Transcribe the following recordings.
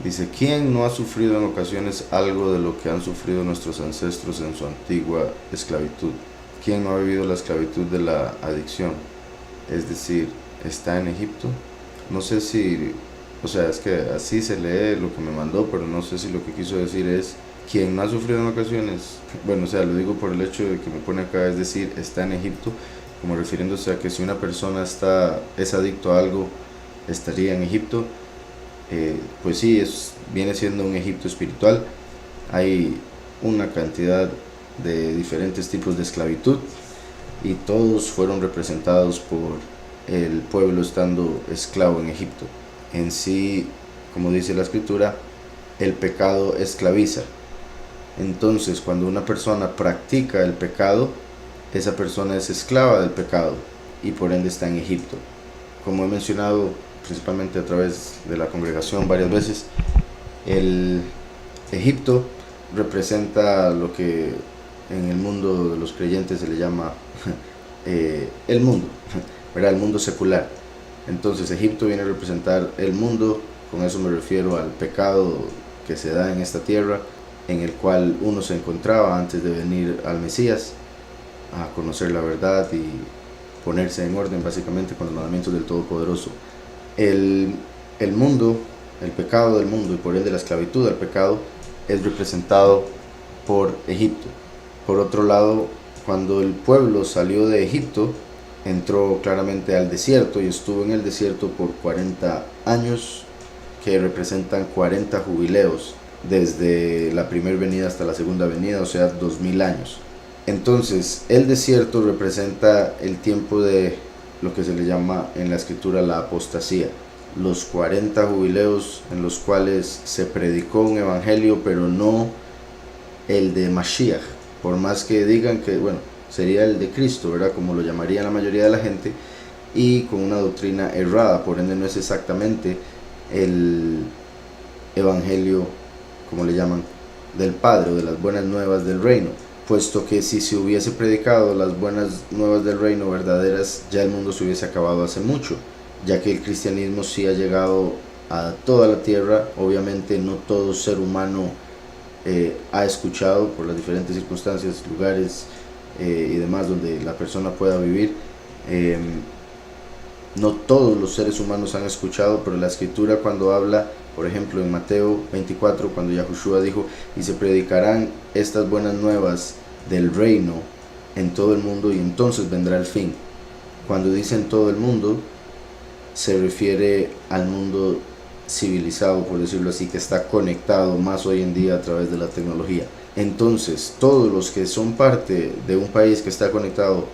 Dice, ¿quién no ha sufrido en ocasiones algo de lo que han sufrido nuestros ancestros en su antigua esclavitud? ¿Quién no ha vivido la esclavitud de la adicción? Es decir, está en Egipto. No sé si, o sea, es que así se lee lo que me mandó, pero no sé si lo que quiso decir es quien no ha sufrido en ocasiones. Bueno, o sea, lo digo por el hecho de que me pone acá, es decir, está en Egipto, como refiriéndose a que si una persona es adicto a algo, estaría en Egipto. Pues sí, viene siendo un Egipto espiritual. Hay una cantidad de diferentes tipos de esclavitud y todos fueron representados por el pueblo estando esclavo en Egipto. En sí, como dice la escritura, el pecado esclaviza. Entonces, cuando una persona practica el pecado, esa persona es esclava del pecado y por ende está en Egipto. Como he mencionado principalmente a través de la congregación varias veces, el Egipto representa lo que en el mundo de los creyentes se le llama el mundo, ¿verdad? El mundo secular. Entonces Egipto viene a representar el mundo, con eso me refiero al pecado que se da en esta tierra, en el cual uno se encontraba antes de venir al Mesías, a conocer la verdad y ponerse en orden básicamente con los mandamientos del Todopoderoso. El, el mundo, el pecado del mundo y por ende la esclavitud al pecado es representado por Egipto. Por otro lado, cuando el pueblo salió de Egipto, entró claramente al desierto y estuvo en el desierto por 40 años, que representan 40 jubileos desde la primera venida hasta la segunda venida, o sea, 2000 años. Entonces, el desierto representa el tiempo de lo que se le llama en la escritura la apostasía, los 40 jubileos en los cuales se predicó un evangelio, pero no el de Mashiach, por más que digan que, bueno, sería el de Cristo, ¿verdad? Como lo llamaría la mayoría de la gente, y con una doctrina errada, por ende no es exactamente el evangelio, como le llaman, del Padre o de las buenas nuevas del reino, puesto que si se hubiese predicado las buenas nuevas del reino verdaderas, ya el mundo se hubiese acabado hace mucho, ya que el cristianismo sí ha llegado a toda la tierra. Obviamente no todo ser humano ha escuchado por las diferentes circunstancias, lugares y demás donde la persona pueda vivir. Eh, no todos los seres humanos han escuchado, pero la escritura cuando habla, por ejemplo en Mateo 24, cuando Yahushua dijo, y se predicarán estas buenas nuevas del reino en todo el mundo y entonces vendrá el fin. Cuando dicen todo el mundo, se refiere al mundo civilizado, por decirlo así, que está conectado más hoy en día a través de la tecnología. Entonces, todos los que son parte de un país que está conectado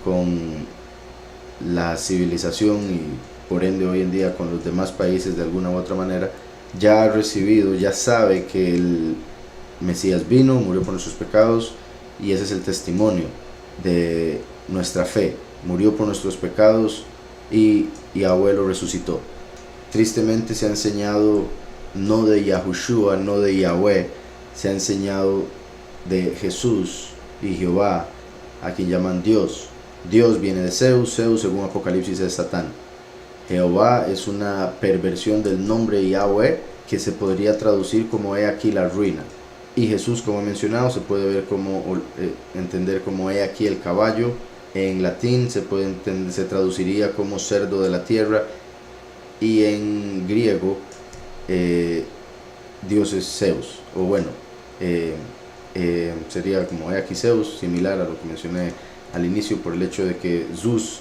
con la civilización y por ende hoy en día con los demás países de alguna u otra manera, ya ha recibido, ya sabe que el Mesías vino, murió por nuestros pecados y ese es el testimonio de nuestra fe. Murió por nuestros pecados y Yahweh lo resucitó. Tristemente se ha enseñado no de Yahushua, no de Yahweh, se ha enseñado de Jesús y Jehová, a quien llaman Dios. Dios viene de Zeus, Zeus según Apocalipsis es Satán. Jehová es una perversión del nombre Yahweh que se podría traducir como he aquí la ruina. Y Jesús, como he mencionado, se puede ver entender como he aquí el caballo. En latín se traduciría como cerdo de la tierra. Y en griego Dios es Zeus, o bueno, sería como he aquí Zeus, similar a lo que mencioné al inicio, por el hecho de que Zeus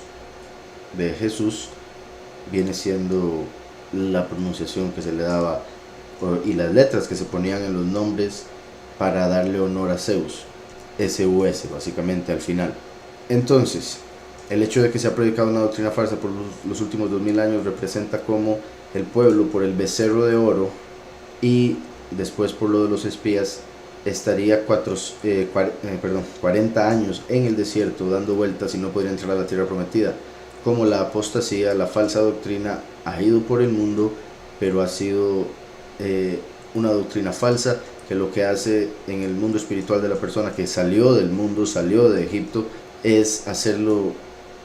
de Jesús viene siendo la pronunciación que se le daba y las letras que se ponían en los nombres para darle honor a Zeus, SUS básicamente al final. Entonces, el hecho de que se ha predicado una doctrina falsa por los últimos 2000 años representa como el pueblo, por el becerro de oro y después por lo de los espías, estaría 40 años en el desierto dando vueltas y no podría entrar a la tierra prometida. Como la apostasía, la falsa doctrina ha ido por el mundo, pero ha sido una doctrina falsa que lo que hace en el mundo espiritual de la persona que salió del mundo, salió de Egipto, es hacerlo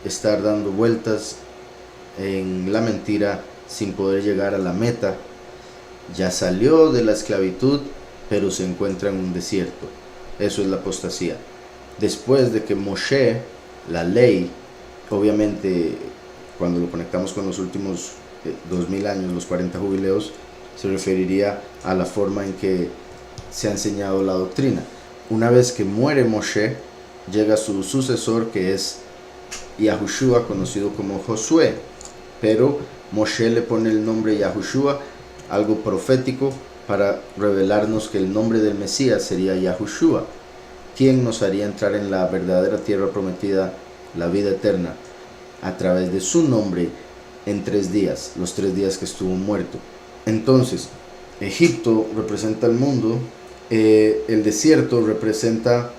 estar dando vueltas en la mentira sin poder llegar a la meta ya salió de la esclavitud, pero se encuentra en un desierto. Eso es la apostasía. Después de que Moshe, la ley, obviamente cuando lo conectamos con los últimos 2000 años, los 40 jubileos, se referiría a la forma en que se ha enseñado la doctrina. Una vez que muere Moshe, llega su sucesor, que es Yahushua, conocido como Josué, pero Moshe le pone el nombre Yahushua, algo profético, para revelarnos que el nombre del Mesías sería Yahushua, quien nos haría entrar en la verdadera tierra prometida, la vida eterna, a través de su nombre en 3 días, los 3 días que estuvo muerto. Entonces, Egipto representa el mundo, el desierto representa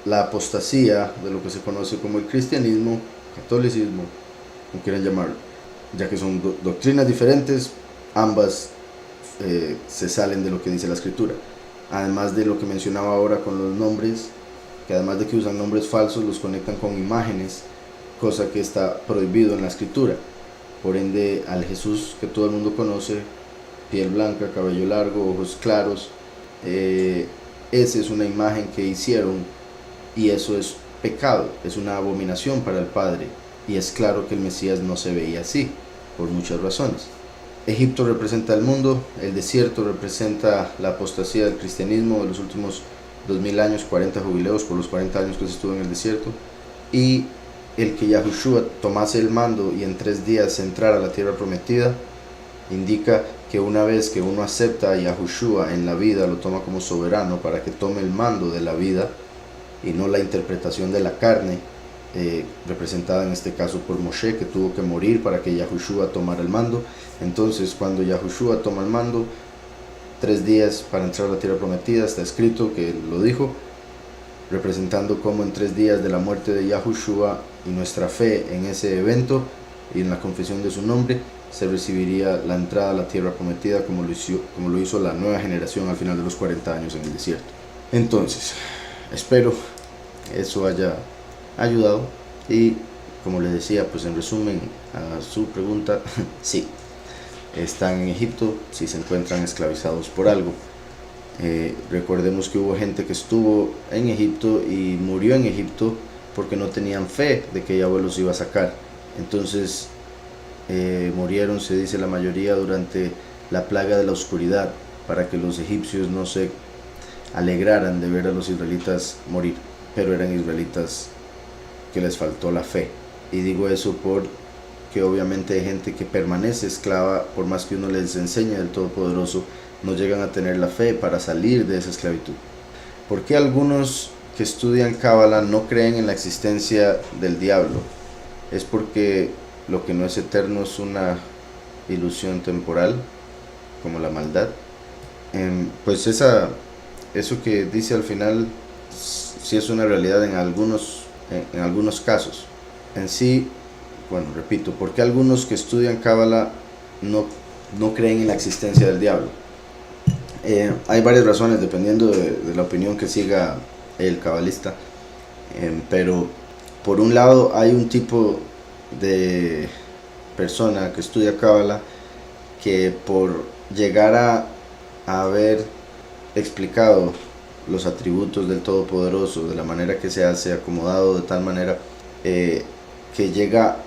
la apostasía de lo que se conoce como el cristianismo, catolicismo, como quieran llamarlo, ya que son doctrinas diferentes, ambas se salen de lo que dice la escritura. Además de lo que mencionaba ahora con los nombres, que además de que usan nombres falsos, los conectan con imágenes, cosa que está prohibido en la escritura. Por ende, al Jesús que todo el mundo conoce, piel blanca, cabello largo, ojos claros, esa es una imagen que hicieron, y eso es pecado, es una abominación para el Padre, y es claro que el Mesías no se veía así, por muchas razones. Egipto representa el mundo, el desierto representa la apostasía del cristianismo de los últimos 2000 años, 40 jubileos por los 40 años que se estuvo en el desierto, y el que Yahushua tomase el mando y en 3 días entrara a la tierra prometida, indica que una vez que uno acepta a Yahushua en la vida, lo toma como soberano para que tome el mando de la vida y no la interpretación de la carne, representada en este caso por Moshe, que tuvo que morir para que Yahushua tomara el mando. Entonces, cuando Yahushua toma el mando, 3 días para entrar a la tierra prometida, está escrito que lo dijo, representando como en 3 días de la muerte de Yahushua y nuestra fe en ese evento y en la confesión de su nombre, se recibiría la entrada a la tierra prometida, como lo hizo la nueva generación al final de los 40 años en el desierto. Entonces, espero eso haya ayudado, y como les decía, pues en resumen a su pregunta, sí, están en Egipto si se encuentran esclavizados por algo. Recordemos que hubo gente que estuvo en Egipto y murió en Egipto porque no tenían fe de que Yahweh los iba a sacar. Entonces murieron, se dice la mayoría, durante la plaga de la oscuridad, para que los egipcios no se alegraran de ver a los israelitas morir, pero eran israelitas que les faltó la fe. Y digo eso porque obviamente hay gente que permanece esclava, por más que uno les enseñe del Todopoderoso, no llegan a tener la fe para salir de esa esclavitud. ¿Por qué algunos que estudian Cábala no creen en la existencia del diablo? Es porque lo que no es eterno es una ilusión temporal, como la maldad. Pues eso que dice al final sí es una realidad en algunos casos. En sí, bueno, repito, ¿por qué algunos que estudian Cábala no creen en la existencia del diablo? Hay varias razones dependiendo de la opinión que siga el cabalista, pero por un lado hay un tipo de persona que estudia Cábala que por llegar a haber explicado los atributos del Todopoderoso de la manera que se hace, acomodado de tal manera que llega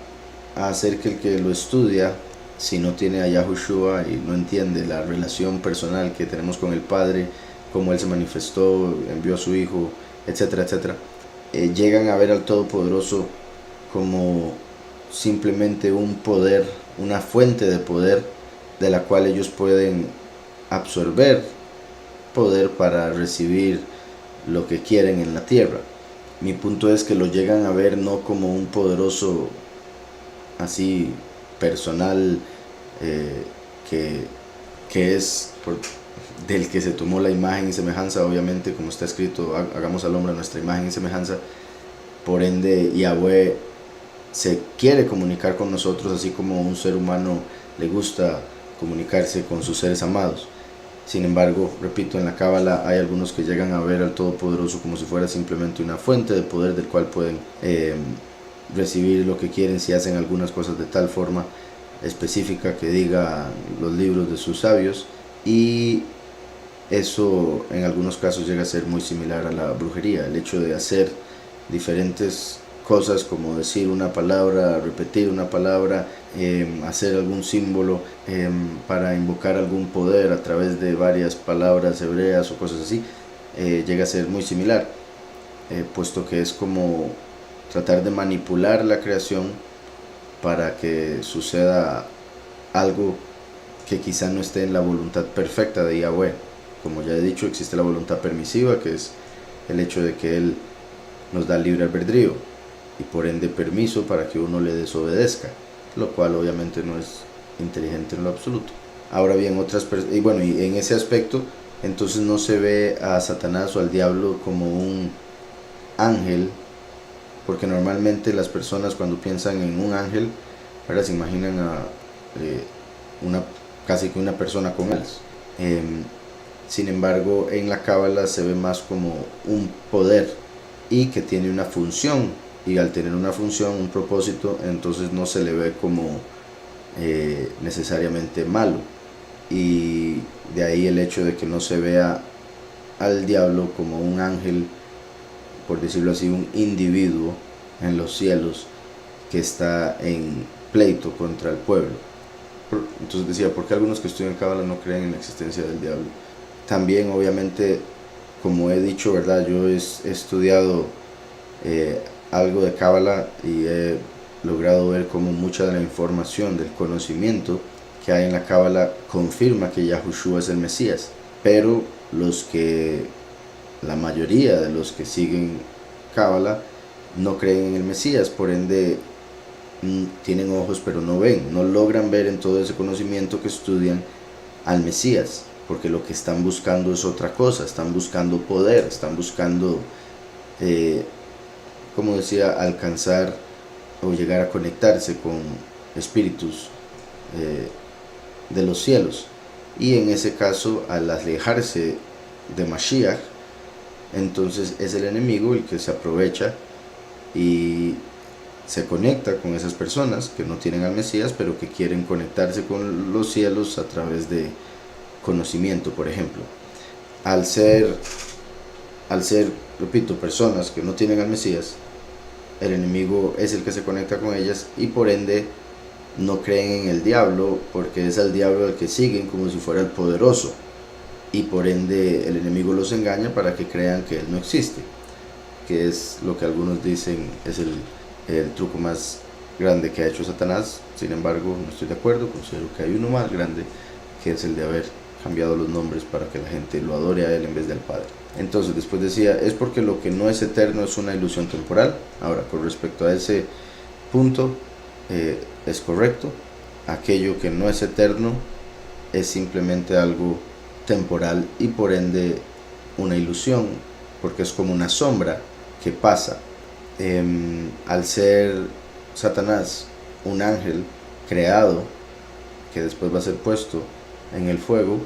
a hacer que el que lo estudia, si no tiene a Yahushua y no entiende la relación personal que tenemos con el Padre, cómo Él se manifestó, envió a su Hijo, etcétera, etcétera, llegan a ver al Todopoderoso como simplemente un poder, una fuente de poder de la cual ellos pueden absorber poder para recibir lo que quieren en la tierra. Mi punto es que lo llegan a ver no como un poderoso así personal que es del que se tomó la imagen y semejanza, obviamente, como está escrito, hagamos al hombre a nuestra imagen y semejanza. Por ende, Yahweh se quiere comunicar con nosotros, así como un ser humano le gusta comunicarse con sus seres amados. Sin embargo, repito, en la Cábala hay algunos que llegan a ver al Todopoderoso como si fuera simplemente una fuente de poder del cual pueden recibir lo que quieren si hacen algunas cosas de tal forma específica que diga los libros de sus sabios, y eso en algunos casos llega a ser muy similar a la brujería, el hecho de hacer diferentes cosas como decir una palabra, repetir una palabra, hacer algún símbolo para invocar algún poder a través de varias palabras hebreas o cosas así, llega a ser muy similar, puesto que es como tratar de manipular la creación para que suceda algo que quizá no esté en la voluntad perfecta de Yahweh. Como ya he dicho, existe la voluntad permisiva, que es el hecho de que Él nos da libre albedrío y por ende permiso para que uno le desobedezca, lo cual obviamente no es inteligente en lo absoluto. Ahora bien, y en ese aspecto, entonces no se ve a Satanás o al diablo como un ángel, porque normalmente las personas cuando piensan en un ángel, ¿verdad?, se imaginan a casi que una persona con alas. Sin embargo, en la Cábala se ve más como un poder y que tiene una función, y al tener una función, un propósito, entonces no se le ve como necesariamente malo, y de ahí el hecho de que no se vea al diablo como un ángel, por decirlo así, un individuo en los cielos que está en pleito contra el pueblo. Entonces decía, ¿por qué algunos que estudian Cábala no creen en la existencia del diablo? También obviamente, como he dicho, ¿verdad?, yo he estudiado algo de Cábala y he logrado ver cómo mucha de la información del conocimiento que hay en la Cábala confirma que Yahushua es el Mesías, pero la mayoría de los que siguen Cábala no creen en el Mesías, por ende tienen ojos pero no ven, no logran ver en todo ese conocimiento que estudian al Mesías, porque lo que están buscando es otra cosa, están buscando poder, están buscando, como decía, alcanzar o llegar a conectarse con espíritus de los cielos, y en ese caso, al alejarse de Mashiach, entonces es el enemigo el que se aprovecha y se conecta con esas personas que no tienen al Mesías, pero que quieren conectarse con los cielos a través de conocimiento, por ejemplo. Al ser, repito, personas que no tienen al Mesías, el enemigo es el que se conecta con ellas y por ende no creen en el diablo, porque es al diablo al que siguen como si fuera el poderoso, y por ende el enemigo los engaña para que crean que él no existe, que es lo que algunos dicen es el truco más grande que ha hecho Satanás. Sin embargo, no estoy de acuerdo, considero que hay uno más grande, que es el de haber cambiado los nombres para que la gente lo adore a él en vez del Padre. Entonces después decía, es porque lo que no es eterno es una ilusión temporal. Ahora, con respecto a ese punto, es correcto. Aquello que no es eterno es simplemente algo temporal y por ende una ilusión, porque es como una sombra que pasa. Al ser Satanás un ángel creado que después va a ser puesto en el fuego,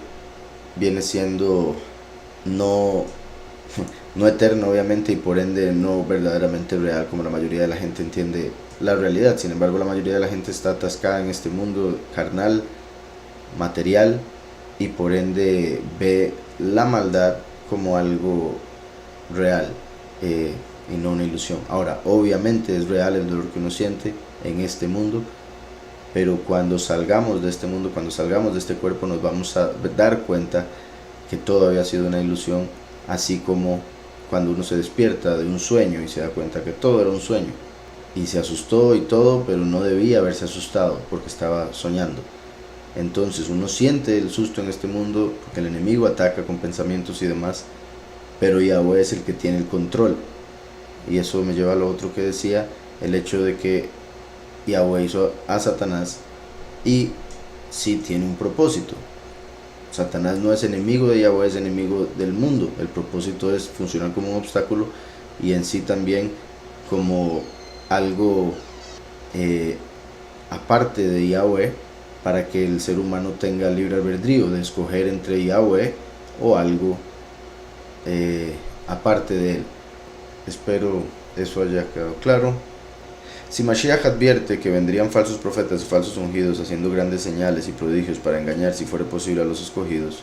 viene siendo no eterno obviamente, y por ende no verdaderamente real como la mayoría de la gente entiende la realidad. Sin embargo, la mayoría de la gente está atascada en este mundo carnal, material, y por ende ve la maldad como algo real y no una ilusión. Ahora, obviamente es real el dolor que uno siente en este mundo, pero cuando salgamos de este mundo, cuando salgamos de este cuerpo, nos vamos a dar cuenta que todo había sido una ilusión, así como cuando uno se despierta de un sueño y se da cuenta que todo era un sueño y se asustó y todo, pero no debía haberse asustado porque estaba soñando. Entonces uno siente el susto en este mundo porque el enemigo ataca con pensamientos y demás, pero Yahweh es el que tiene el control. Y eso me lleva a lo otro que decía, el hecho de que Yahweh hizo a Satanás y sí tiene un propósito. Satanás no es enemigo de Yahweh, es enemigo del mundo. El propósito es funcionar como un obstáculo y en sí también como algo aparte de Yahweh, para que el ser humano tenga libre albedrío de escoger entre Yahweh o algo aparte de él. Espero eso haya quedado claro. Si Mashiach advierte que vendrían falsos profetas y falsos ungidos haciendo grandes señales y prodigios para engañar, si fuera posible, a los escogidos,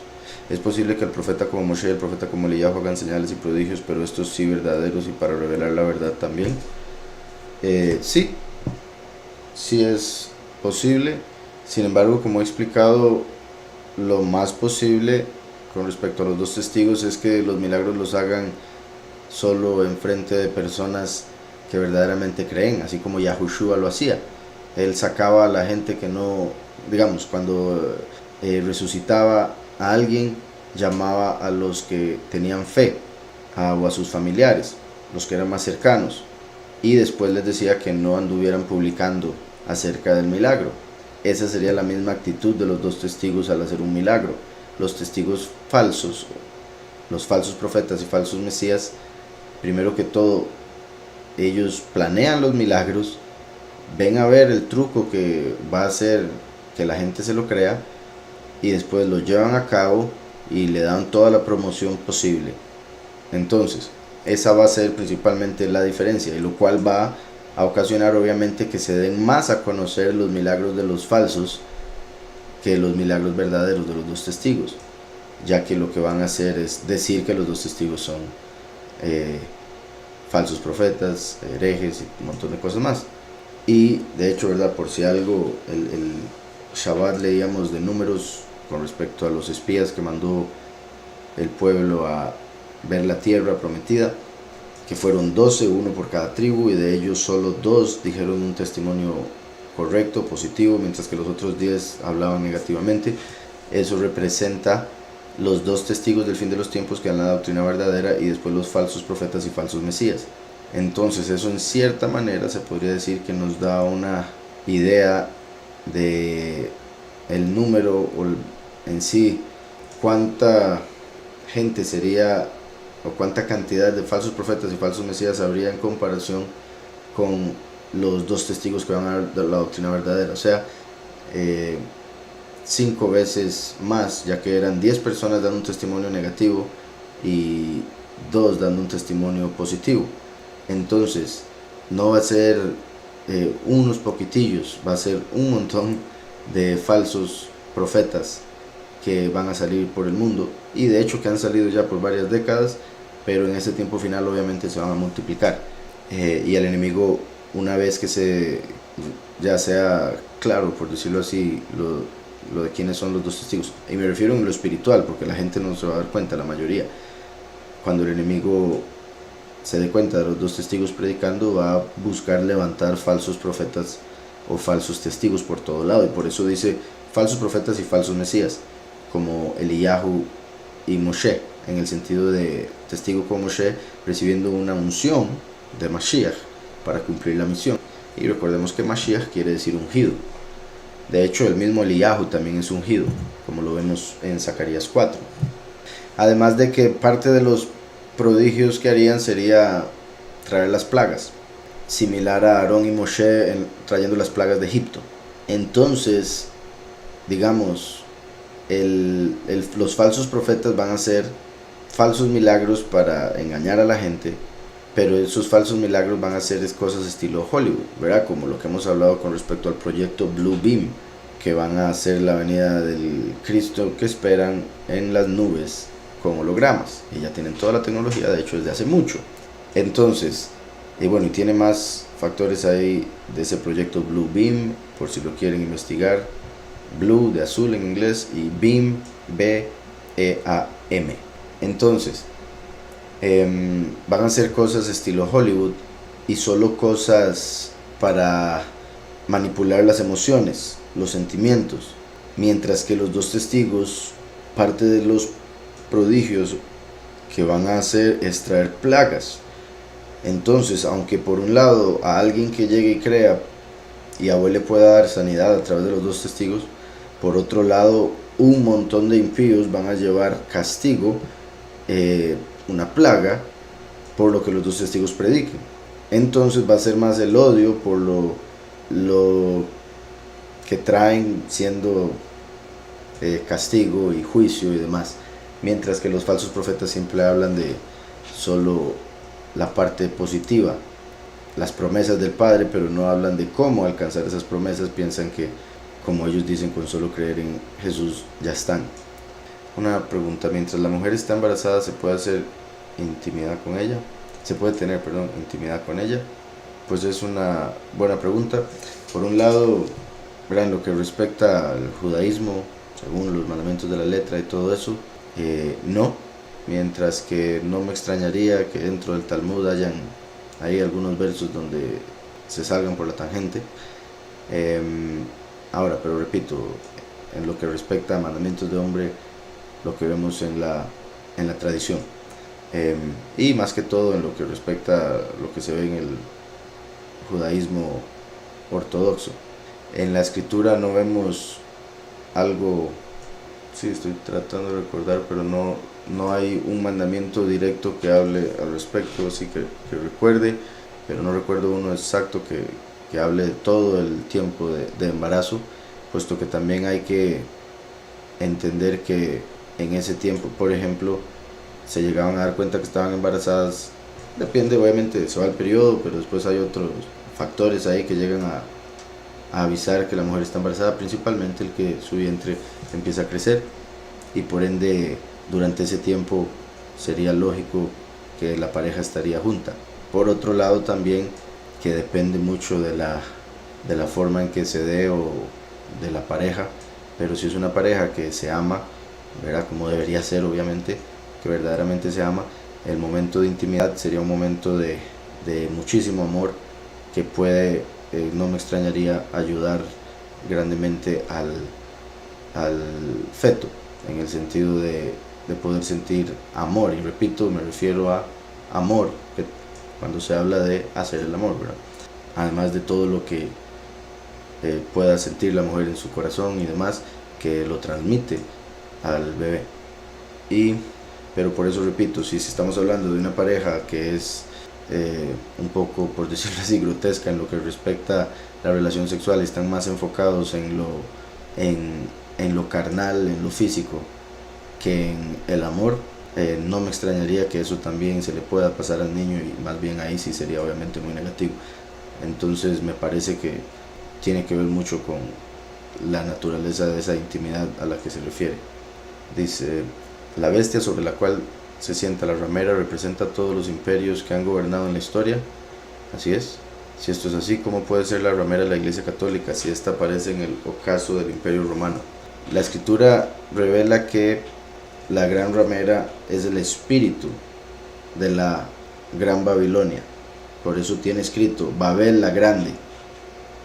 es posible que el profeta como Moshe y el profeta como Eliyahu hagan señales y prodigios, pero estos sí verdaderos y para revelar la verdad también. Sí es posible. Sin embargo, como he explicado, lo más posible con respecto a los dos testigos es que los milagros los hagan solo en frente de personas que verdaderamente creen, así como Yahushua lo hacía. Él sacaba a la gente que no, digamos, cuando resucitaba a alguien, llamaba a los que tenían fe o a sus familiares, los que eran más cercanos, y después les decía que no anduvieran publicando acerca del milagro. Esa sería la misma actitud de los dos testigos al hacer un milagro. Los testigos falsos, los falsos profetas y falsos mesías, primero que todo, ellos planean los milagros, ven a ver el truco que va a hacer que la gente se lo crea, y después lo llevan a cabo y le dan toda la promoción posible. Entonces, esa va a ser principalmente la diferencia, y lo cual va a ocasionar obviamente que se den más a conocer los milagros de los falsos que los milagros verdaderos de los dos testigos, ya que lo que van a hacer es decir que los dos testigos son falsos profetas, herejes y un montón de cosas más. Y de hecho, ¿verdad? Por si algo, el Shabbat leíamos de Números con respecto a los espías que mandó el pueblo a ver la tierra prometida, que fueron 12, uno por cada tribu, y de ellos solo 2 dijeron un testimonio correcto, positivo, mientras que los otros 10 hablaban negativamente. Eso representa los dos testigos del fin de los tiempos que dan la doctrina verdadera, y después los falsos profetas y falsos mesías. Entonces eso en cierta manera se podría decir que nos da una idea de el número o en sí cuánta gente sería o cuánta cantidad de falsos profetas y falsos mesías habría en comparación con los dos testigos que van a dar la doctrina verdadera. O sea, 5 veces más, ya que eran 10 personas dando un testimonio negativo y 2 dando un testimonio positivo. Entonces no va a ser unos poquitillos, va a ser un montón de falsos profetas que van a salir por el mundo, y de hecho que han salido ya por varias décadas, pero en ese tiempo final obviamente se van a multiplicar, y el enemigo, una vez que ya sea claro, por decirlo así, lo de quiénes son los dos testigos, y me refiero en lo espiritual, porque la gente no se va a dar cuenta, la mayoría, cuando el enemigo se dé cuenta de los dos testigos predicando, va a buscar levantar falsos profetas o falsos testigos por todo lado, y por eso dice falsos profetas y falsos mesías, como Eliyahu y Moshe, en el sentido de testigo como Moshe, recibiendo una unción de Mashiach para cumplir la misión. Y recordemos que Mashiach quiere decir ungido. De hecho, el mismo Eliyahu también es ungido, como lo vemos en Zacarías 4. Además de que parte de los prodigios que harían sería traer las plagas, similar a Aarón y Moshe trayendo las plagas de Egipto. Entonces, digamos, los falsos profetas van a hacer falsos milagros para engañar a la gente, pero esos falsos milagros van a ser cosas estilo Hollywood, ¿verdad? Como lo que hemos hablado con respecto al proyecto Blue Beam, que van a hacer la venida del Cristo que esperan en las nubes con hologramas, y ya tienen toda la tecnología, de hecho desde hace mucho. Entonces, y bueno, y tiene más factores ahí de ese proyecto Blue Beam, por si lo quieren investigar. Blue de azul en inglés, y Beam, B-E-A-M. Entonces, van a hacer cosas estilo Hollywood, y solo cosas para manipular las emociones, los sentimientos, mientras que los dos testigos, parte de los prodigios que van a hacer es traer plagas. Entonces, aunque por un lado a alguien que llegue y crea y a Yahweh le pueda dar sanidad a través de los dos testigos, por otro lado un montón de impíos van a llevar castigo, una plaga, por lo que los dos testigos prediquen. Entonces va a ser más el odio por lo que traen siendo castigo y juicio y demás, mientras que los falsos profetas siempre hablan de solo la parte positiva las promesas del Padre, pero no hablan de cómo alcanzar esas promesas. Piensan que, como ellos dicen, con solo creer en Jesús ya están. Una pregunta: mientras la mujer está embarazada, ¿se puede hacer intimidad con ella? ¿Se puede tener, intimidad con ella? Pues es una buena pregunta. Por un lado, en lo que respecta al judaísmo, según los mandamientos de la letra y todo eso, no. Mientras que no me extrañaría que dentro del Talmud hayan ahí algunos versos donde se salgan por la tangente. Ahora, pero repito, en lo que respecta a mandamientos de hombre, lo que vemos en la tradición, y más que todo en lo que respecta a lo que se ve en el judaísmo ortodoxo. En la escritura no vemos algo, sí, estoy tratando de recordar, pero no hay un mandamiento directo que hable al respecto, así que recuerde, pero no recuerdo uno exacto que hable de todo el tiempo de embarazo, puesto que también hay que entender que en ese tiempo, por ejemplo, se llegaban a dar cuenta que estaban embarazadas. Depende, obviamente, se va el periodo, pero después hay otros factores ahí que llegan a avisar que la mujer está embarazada, principalmente el que su vientre empieza a crecer, y por ende durante ese tiempo sería lógico que la pareja estaría junta. Por otro lado también, que depende mucho de la forma en que se dé o de la pareja, pero si es una pareja que se ama, ¿verdad? Como debería ser, obviamente, que verdaderamente se ama, el momento de intimidad sería un momento de muchísimo amor que puede, no me extrañaría, ayudar grandemente al feto, en el sentido de poder sentir amor. Y repito, me refiero a amor, que cuando se habla de hacer el amor, ¿verdad? Además de todo lo que pueda sentir la mujer en su corazón y demás, que lo transmite al bebé. Pero por eso repito, si estamos hablando de una pareja que es un poco, por decirlo así, grotesca en lo que respecta a la relación sexual, están más enfocados en lo carnal, en lo físico, que en el amor, no me extrañaría que eso también se le pueda pasar al niño, y más bien ahí sí sería obviamente muy negativo. Entonces me parece que tiene que ver mucho con la naturaleza de esa intimidad a la que se refiere. Dice: la bestia sobre la cual se sienta la ramera representa todos los imperios que han gobernado en la historia. Así es. Si esto es así, ¿cómo puede ser la ramera de la Iglesia Católica si esta aparece en el ocaso del Imperio Romano? La escritura revela que la gran ramera es el espíritu de la gran Babilonia. Por eso tiene escrito Babel la grande,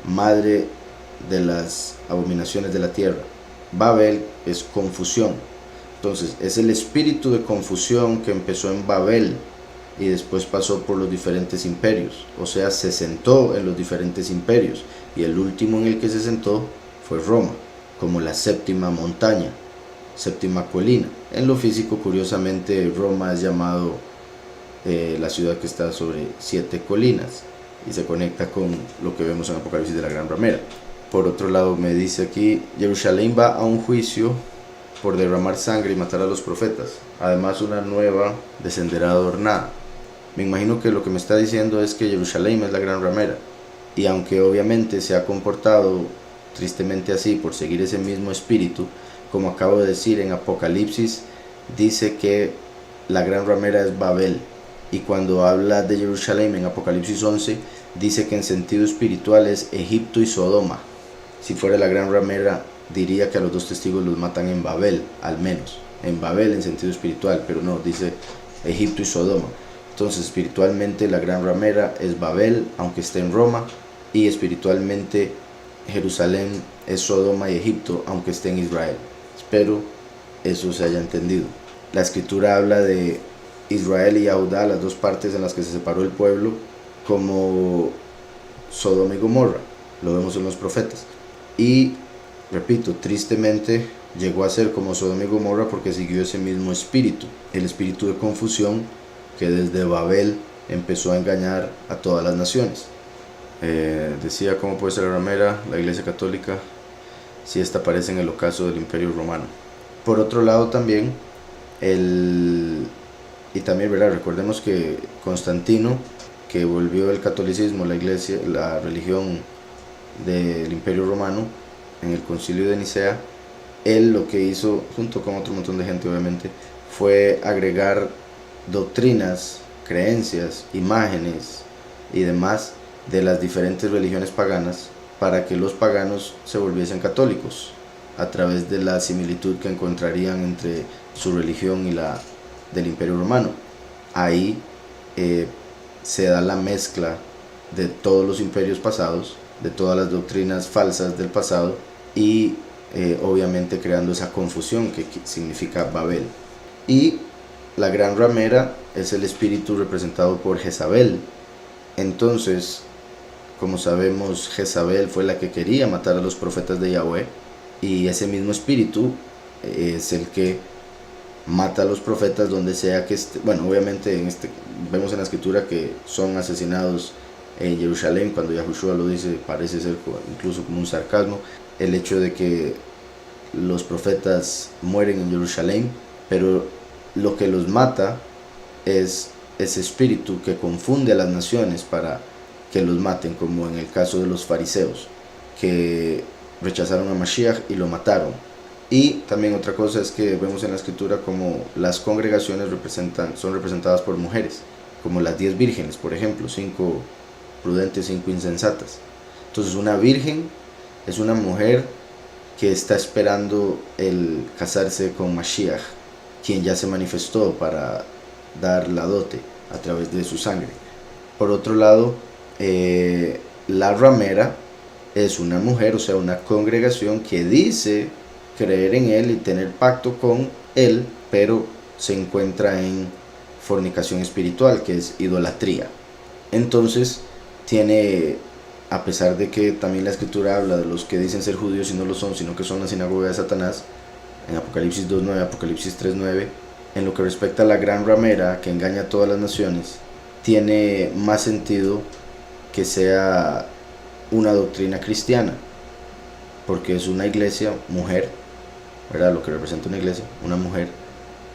madre de las abominaciones de la tierra. Babel es confusión. Entonces es el espíritu de confusión que empezó en Babel y después pasó por los diferentes imperios, o sea, se sentó en los diferentes imperios, y el último en el que se sentó fue Roma, como la séptima montaña, séptima colina. En lo físico, curiosamente, Roma es llamado la ciudad que está sobre 7 colinas, y se conecta con lo que vemos en Apocalipsis de la gran ramera. Por otro lado, me dice aquí: Jerusalén va a un juicio por derramar sangre y matar a los profetas. Además, una nueva descenderá adornada. Me imagino que lo que me está diciendo es que Jerusalén es la gran ramera, y aunque obviamente se ha comportado tristemente así por seguir ese mismo espíritu, como acabo de decir, en Apocalipsis dice que la gran ramera es Babel, y cuando habla de Jerusalén en Apocalipsis 11 dice que en sentido espiritual es Egipto y Sodoma. Si fuera la gran ramera, diría que a los 2 testigos los matan en Babel, al menos en Babel en sentido espiritual, pero no, dice Egipto y Sodoma. Entonces espiritualmente la gran ramera es Babel, aunque esté en Roma, y espiritualmente Jerusalén es Sodoma y Egipto, aunque esté en Israel. Espero eso se haya entendido. La escritura habla de Israel y Judá, las 2 partes en las que se separó el pueblo, como Sodoma y Gomorra. Lo vemos en los profetas. Y repito, tristemente llegó a ser como Sodoma y Gomorra porque siguió ese mismo espíritu, el espíritu de confusión que desde Babel empezó a engañar a todas las naciones. Decía: ¿cómo puede ser la ramera la Iglesia Católica si esta aparece en el ocaso del Imperio Romano? Por otro lado también, y también, ¿verdad? Recordemos que Constantino, que volvió el catolicismo, la iglesia, la religión del Imperio Romano, en el Concilio de Nicea, él lo que hizo, junto con otro montón de gente obviamente, fue agregar doctrinas, creencias, imágenes y demás de las diferentes religiones paganas para que los paganos se volviesen católicos a través de la similitud que encontrarían entre su religión y la del Imperio Romano. Ahí se da la mezcla de todos los imperios pasados, de todas las doctrinas falsas del pasado y obviamente creando esa confusión que significa Babel. Y la gran ramera es el espíritu representado por Jezabel. Entonces, como sabemos, Jezabel fue la que quería matar a los profetas de Yahweh, y ese mismo espíritu es el que mata a los profetas donde sea que esté. Bueno, obviamente vemos en la escritura que son asesinados en Jerusalén. Cuando Yahushua lo dice, parece ser incluso como un sarcasmo el hecho de que los profetas mueren en Jerusalén, pero lo que los mata es ese espíritu que confunde a las naciones para que los maten, como en el caso de los fariseos, que rechazaron a Mashiach y lo mataron. Y también otra cosa es que vemos en la escritura como las congregaciones son representadas por mujeres, como las 10 vírgenes, por ejemplo, 5 prudentes, 5 insensatas. Entonces una virgen es una mujer que está esperando el casarse con Mashiach, quien ya se manifestó para dar la dote a través de su sangre. Por otro lado, la ramera es una mujer, o sea, una congregación que dice creer en él y tener pacto con él, pero se encuentra en fornicación espiritual, que es idolatría. Entonces tiene, a pesar de que también la escritura habla de los que dicen ser judíos y no lo son, sino que son la sinagoga de Satanás, en Apocalipsis 2.9, Apocalipsis 3.9, en lo que respecta a la gran ramera que engaña a todas las naciones, tiene más sentido que sea una doctrina cristiana, porque es una iglesia, mujer, ¿verdad? Lo que representa una iglesia, una mujer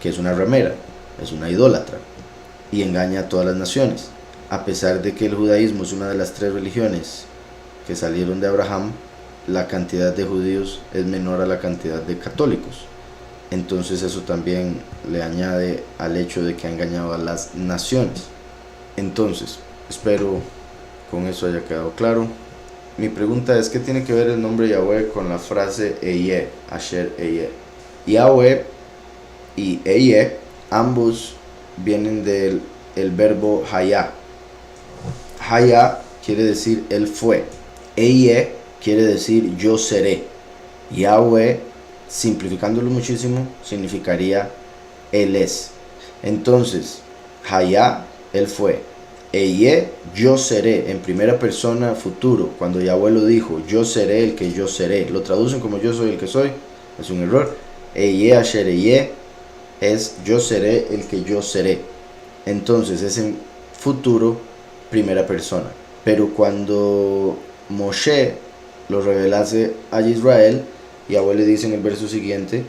que es una ramera, es una idólatra y engaña a todas las naciones. A pesar de que el judaísmo es una de las 3 religiones que salieron de Abraham, la cantidad de judíos es menor a la cantidad de católicos. Entonces eso también le añade al hecho de que ha engañado a las naciones. Entonces, espero con eso haya quedado claro. Mi pregunta es, ¿qué tiene que ver el nombre Yahweh con la frase Eye, Asher Eye? Yahweh y Eye, ambos vienen del verbo Hayá. Hayá quiere decir él fue. Eye quiere decir yo seré. Yahweh, simplificándolo muchísimo, significaría él es. Entonces, Hayá, él fue. Eye, yo seré, en primera persona futuro. Cuando Yahweh lo dijo, yo seré el que yo seré, lo traducen como yo soy el que soy, es un error. Eye, Asher Eye, es yo seré el que yo seré. Entonces es en futuro, primera persona. Pero cuando Moshe lo revelase a Israel, Yahweh le dice en el verso siguiente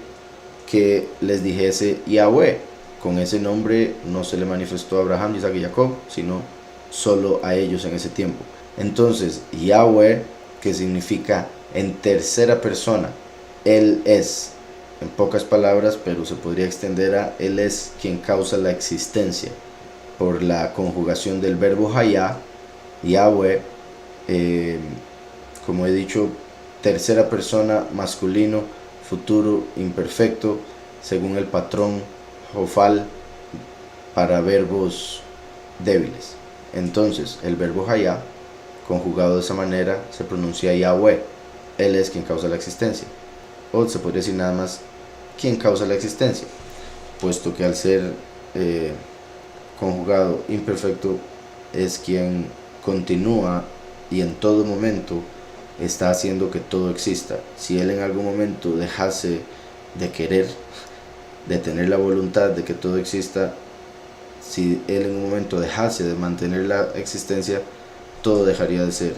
que les dijese Yahweh. Con ese nombre no se le manifestó a Abraham, Isaac y Jacob, sino solo a ellos en ese tiempo. Entonces, Yahweh, que significa en tercera persona, Él es, en pocas palabras, pero se podría extender a Él es quien causa la existencia, por la conjugación del verbo Hayá, Yahweh, como he dicho, tercera persona, masculino, futuro, imperfecto, según el patrón Jofal para verbos débiles. Entonces el verbo Hayá, conjugado de esa manera, se pronuncia Yahweh. Él es quien causa la existencia, o se podría decir nada más quien causa la existencia, puesto que al ser conjugado imperfecto es quien continúa y en todo momento está haciendo que todo exista. Si él en algún momento dejase de querer, de tener la voluntad de que todo exista, si él en un momento dejase de mantener la existencia, todo dejaría de ser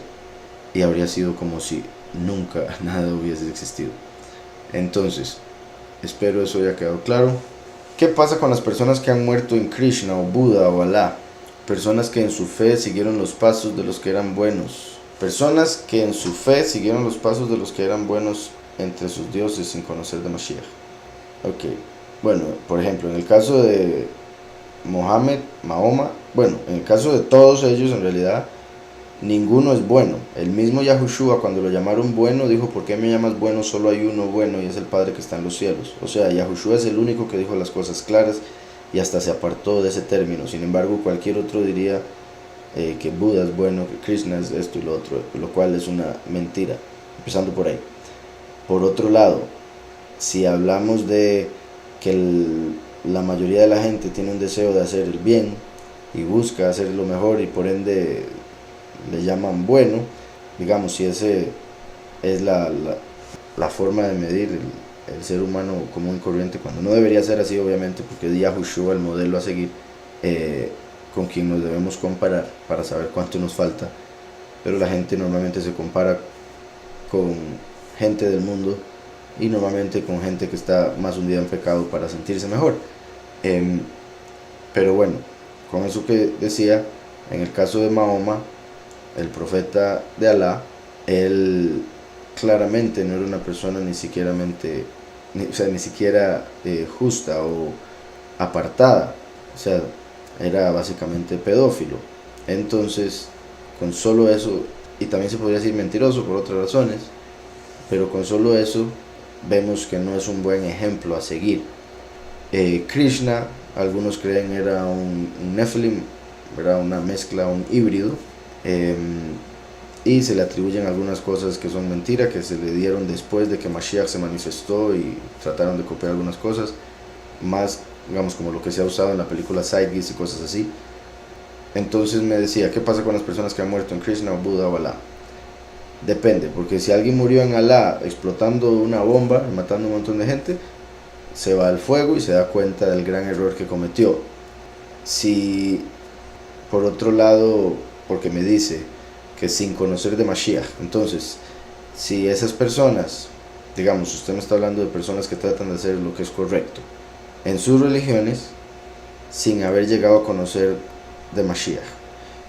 y habría sido como si nunca nada hubiese existido. Entonces, espero eso haya quedado claro. ¿Qué pasa con las personas que han muerto en Krishna o Buda o Alá? Personas que en su fe siguieron los pasos de los que eran buenos. Personas que en su fe siguieron los pasos de los que eran buenos entre sus dioses sin conocer de Mashiach. Ok, bueno, por ejemplo, en el caso de Mohammed, Mahoma, bueno, en el caso de todos ellos en realidad, ninguno es bueno. El mismo Yahushua, cuando lo llamaron bueno, dijo: ¿por qué me llamas bueno? Solo hay uno bueno, y es el Padre que está en los cielos. O sea, Yahushua es el único que dijo las cosas claras y hasta se apartó de ese término. Sin embargo, cualquier otro diría que Buda es bueno, que Krishna es esto y lo otro, lo cual es una mentira, empezando por ahí. Por otro lado, si hablamos de que la mayoría de la gente tiene un deseo de hacer el bien y busca hacer lo mejor y por ende le llaman bueno, digamos, si ese es la forma de medir el ser humano común y corriente, cuando no debería ser así, obviamente, porque es Yahushua el modelo a seguir, con quien nos debemos comparar para saber cuánto nos falta, pero la gente normalmente se compara con gente del mundo y normalmente con gente que está más hundida en pecado para sentirse mejor. Pero bueno, con eso que decía, en el caso de Mahoma, el profeta de Alá, él claramente no era una persona ni siquiera justa o apartada, o sea, era básicamente pedófilo. Entonces, con solo eso, y también se podría decir mentiroso por otras razones, pero con solo eso vemos que no es un buen ejemplo a seguir. Krishna, algunos creen era un Nephilim, era una mezcla, un híbrido, y se le atribuyen algunas cosas que son mentira, que se le dieron después de que Mashiach se manifestó y trataron de copiar algunas cosas, más, digamos, como lo que se ha usado en la película Sidegeist y cosas así. Entonces me decía, ¿qué pasa con las personas que han muerto en Krishna o Buda o Alá? Depende, porque si alguien murió en Alá explotando una bomba y matando un montón de gente, se va al fuego y se da cuenta del gran error que cometió. Si, por otro lado, porque me dice que sin conocer de Mashiach, entonces, si esas personas, digamos, usted me está hablando de personas que tratan de hacer lo que es correcto en sus religiones, sin haber llegado a conocer de Mashiach,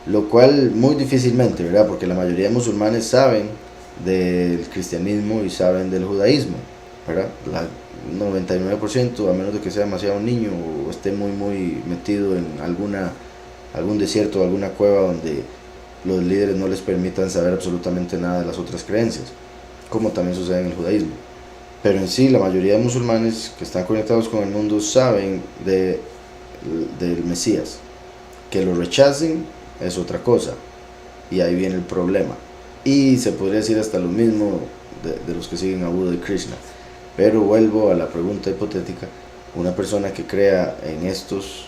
lo cual muy difícilmente, ¿verdad? Porque la mayoría de musulmanes saben del cristianismo y saben del judaísmo, ¿verdad? La 99%, a menos de que sea demasiado niño o esté muy metido en algún desierto o alguna cueva donde los líderes no les permitan saber absolutamente nada de las otras creencias, como también sucede en el judaísmo. Pero en sí, la mayoría de musulmanes que están conectados con el mundo saben del Mesías. Que lo rechacen es otra cosa, y ahí viene el problema. Y se podría decir hasta lo mismo de los que siguen a Buda y Krishna. Pero vuelvo a la pregunta hipotética: una persona que crea en estos,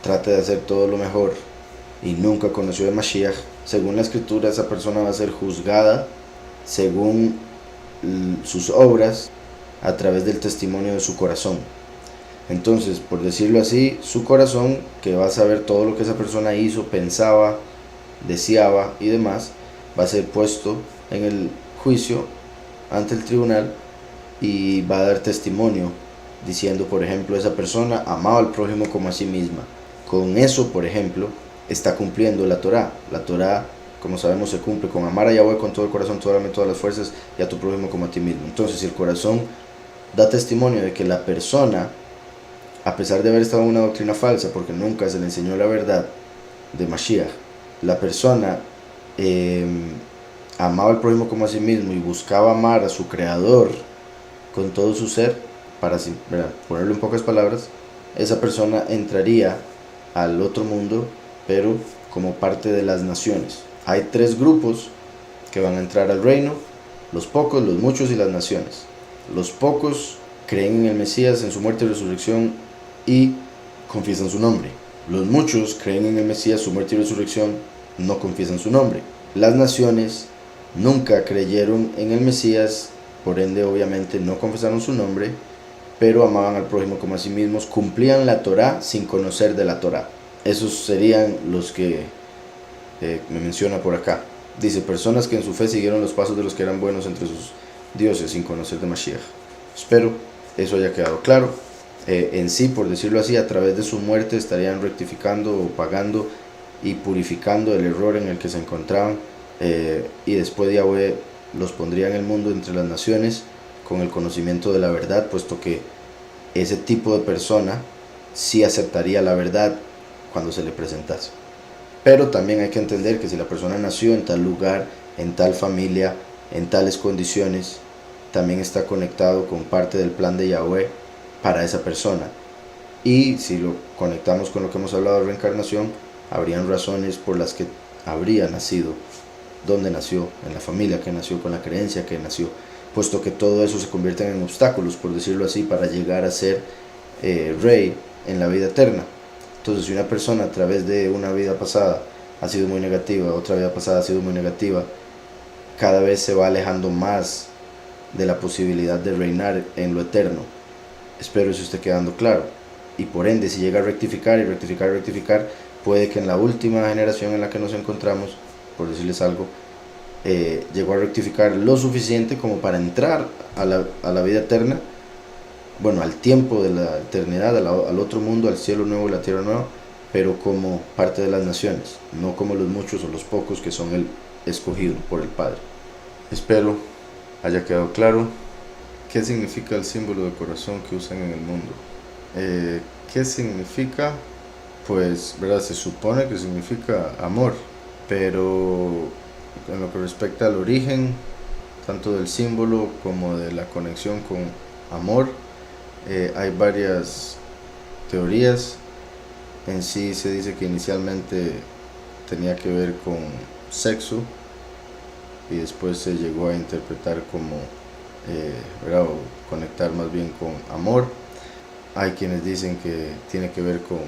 trate de hacer todo lo mejor y nunca conoció de Mashiach, según la escritura, esa persona va a ser juzgada según sus obras, a través del testimonio de su corazón. Entonces, por decirlo así, su corazón, que va a saber todo lo que esa persona hizo, pensaba, deseaba y demás, va a ser puesto en el juicio ante el tribunal y va a dar testimonio diciendo, por ejemplo, esa persona amaba al prójimo como a sí misma. Con eso, por ejemplo, está cumpliendo la Torá. La Torá, como sabemos, se cumple con amar a Yahweh con todo el corazón, toda la mente, todas las fuerzas, y a tu prójimo como a ti mismo. Entonces, si el corazón da testimonio de que la persona, a pesar de haber estado en una doctrina falsa, porque nunca se le enseñó la verdad de Mashiach, la persona amaba al prójimo como a sí mismo y buscaba amar a su creador con todo su ser, para ponerlo en pocas palabras, esa persona entraría al otro mundo, pero como parte de las naciones. Hay tres grupos que van a entrar al reino: los pocos, los muchos y las naciones. Los pocos creen en el Mesías, en su muerte y resurrección, y confiesan su nombre. Los muchos creen en el Mesías, su muerte y resurrección, no confiesan su nombre. Las naciones nunca creyeron en el Mesías, por ende obviamente no confesaron su nombre, pero amaban al prójimo como a sí mismos, cumplían la Torá sin conocer de la Torá. Esos serían los que me menciona por acá. Dice: personas que en su fe siguieron los pasos de los que eran buenos entre sus dioses sin conocer de Mashiach. Espero eso haya quedado claro. En sí, por decirlo así, a través de su muerte estarían rectificando o pagando y purificando el error en el que se encontraban, y después Yahweh los pondría en el mundo entre las naciones con el conocimiento de la verdad, puesto que ese tipo de persona sí aceptaría la verdad cuando se le presentase. Pero también hay que entender que si la persona nació en tal lugar, en tal familia, en tales condiciones, también está conectado con parte del plan de Yahweh para esa persona. Y si lo conectamos con lo que hemos hablado de reencarnación, habrían razones por las que habría nacido, donde nació, en la familia que nació, con la creencia que nació, puesto que todo eso se convierte en obstáculos, por decirlo así, para llegar a ser rey en la vida eterna. Entonces, si una persona a través de una vida pasada ha sido muy negativa, otra vida pasada ha sido muy negativa, cada vez se va alejando más de la posibilidad de reinar en lo eterno. Espero eso esté quedando claro. Y por ende, si llega a rectificar y rectificar, puede que en la última generación en la que nos encontramos, por decirles algo, llegó a rectificar lo suficiente como para entrar a la vida eterna, bueno, al tiempo de la eternidad, al otro mundo, al cielo nuevo y la tierra nueva, pero como parte de las naciones, no como los muchos o los pocos que son el escogido por el Padre. Espero haya quedado claro qué significa el símbolo de corazón que usan en el mundo. ¿Qué significa? Pues, ¿verdad? Se supone que significa amor, pero en lo que respecta al origen, tanto del símbolo como de la conexión con amor, hay varias teorías. En sí se dice que inicialmente tenía que ver con sexo y después se llegó a interpretar como, ¿verdad? O conectar más bien con amor. Hay quienes dicen que tiene que ver con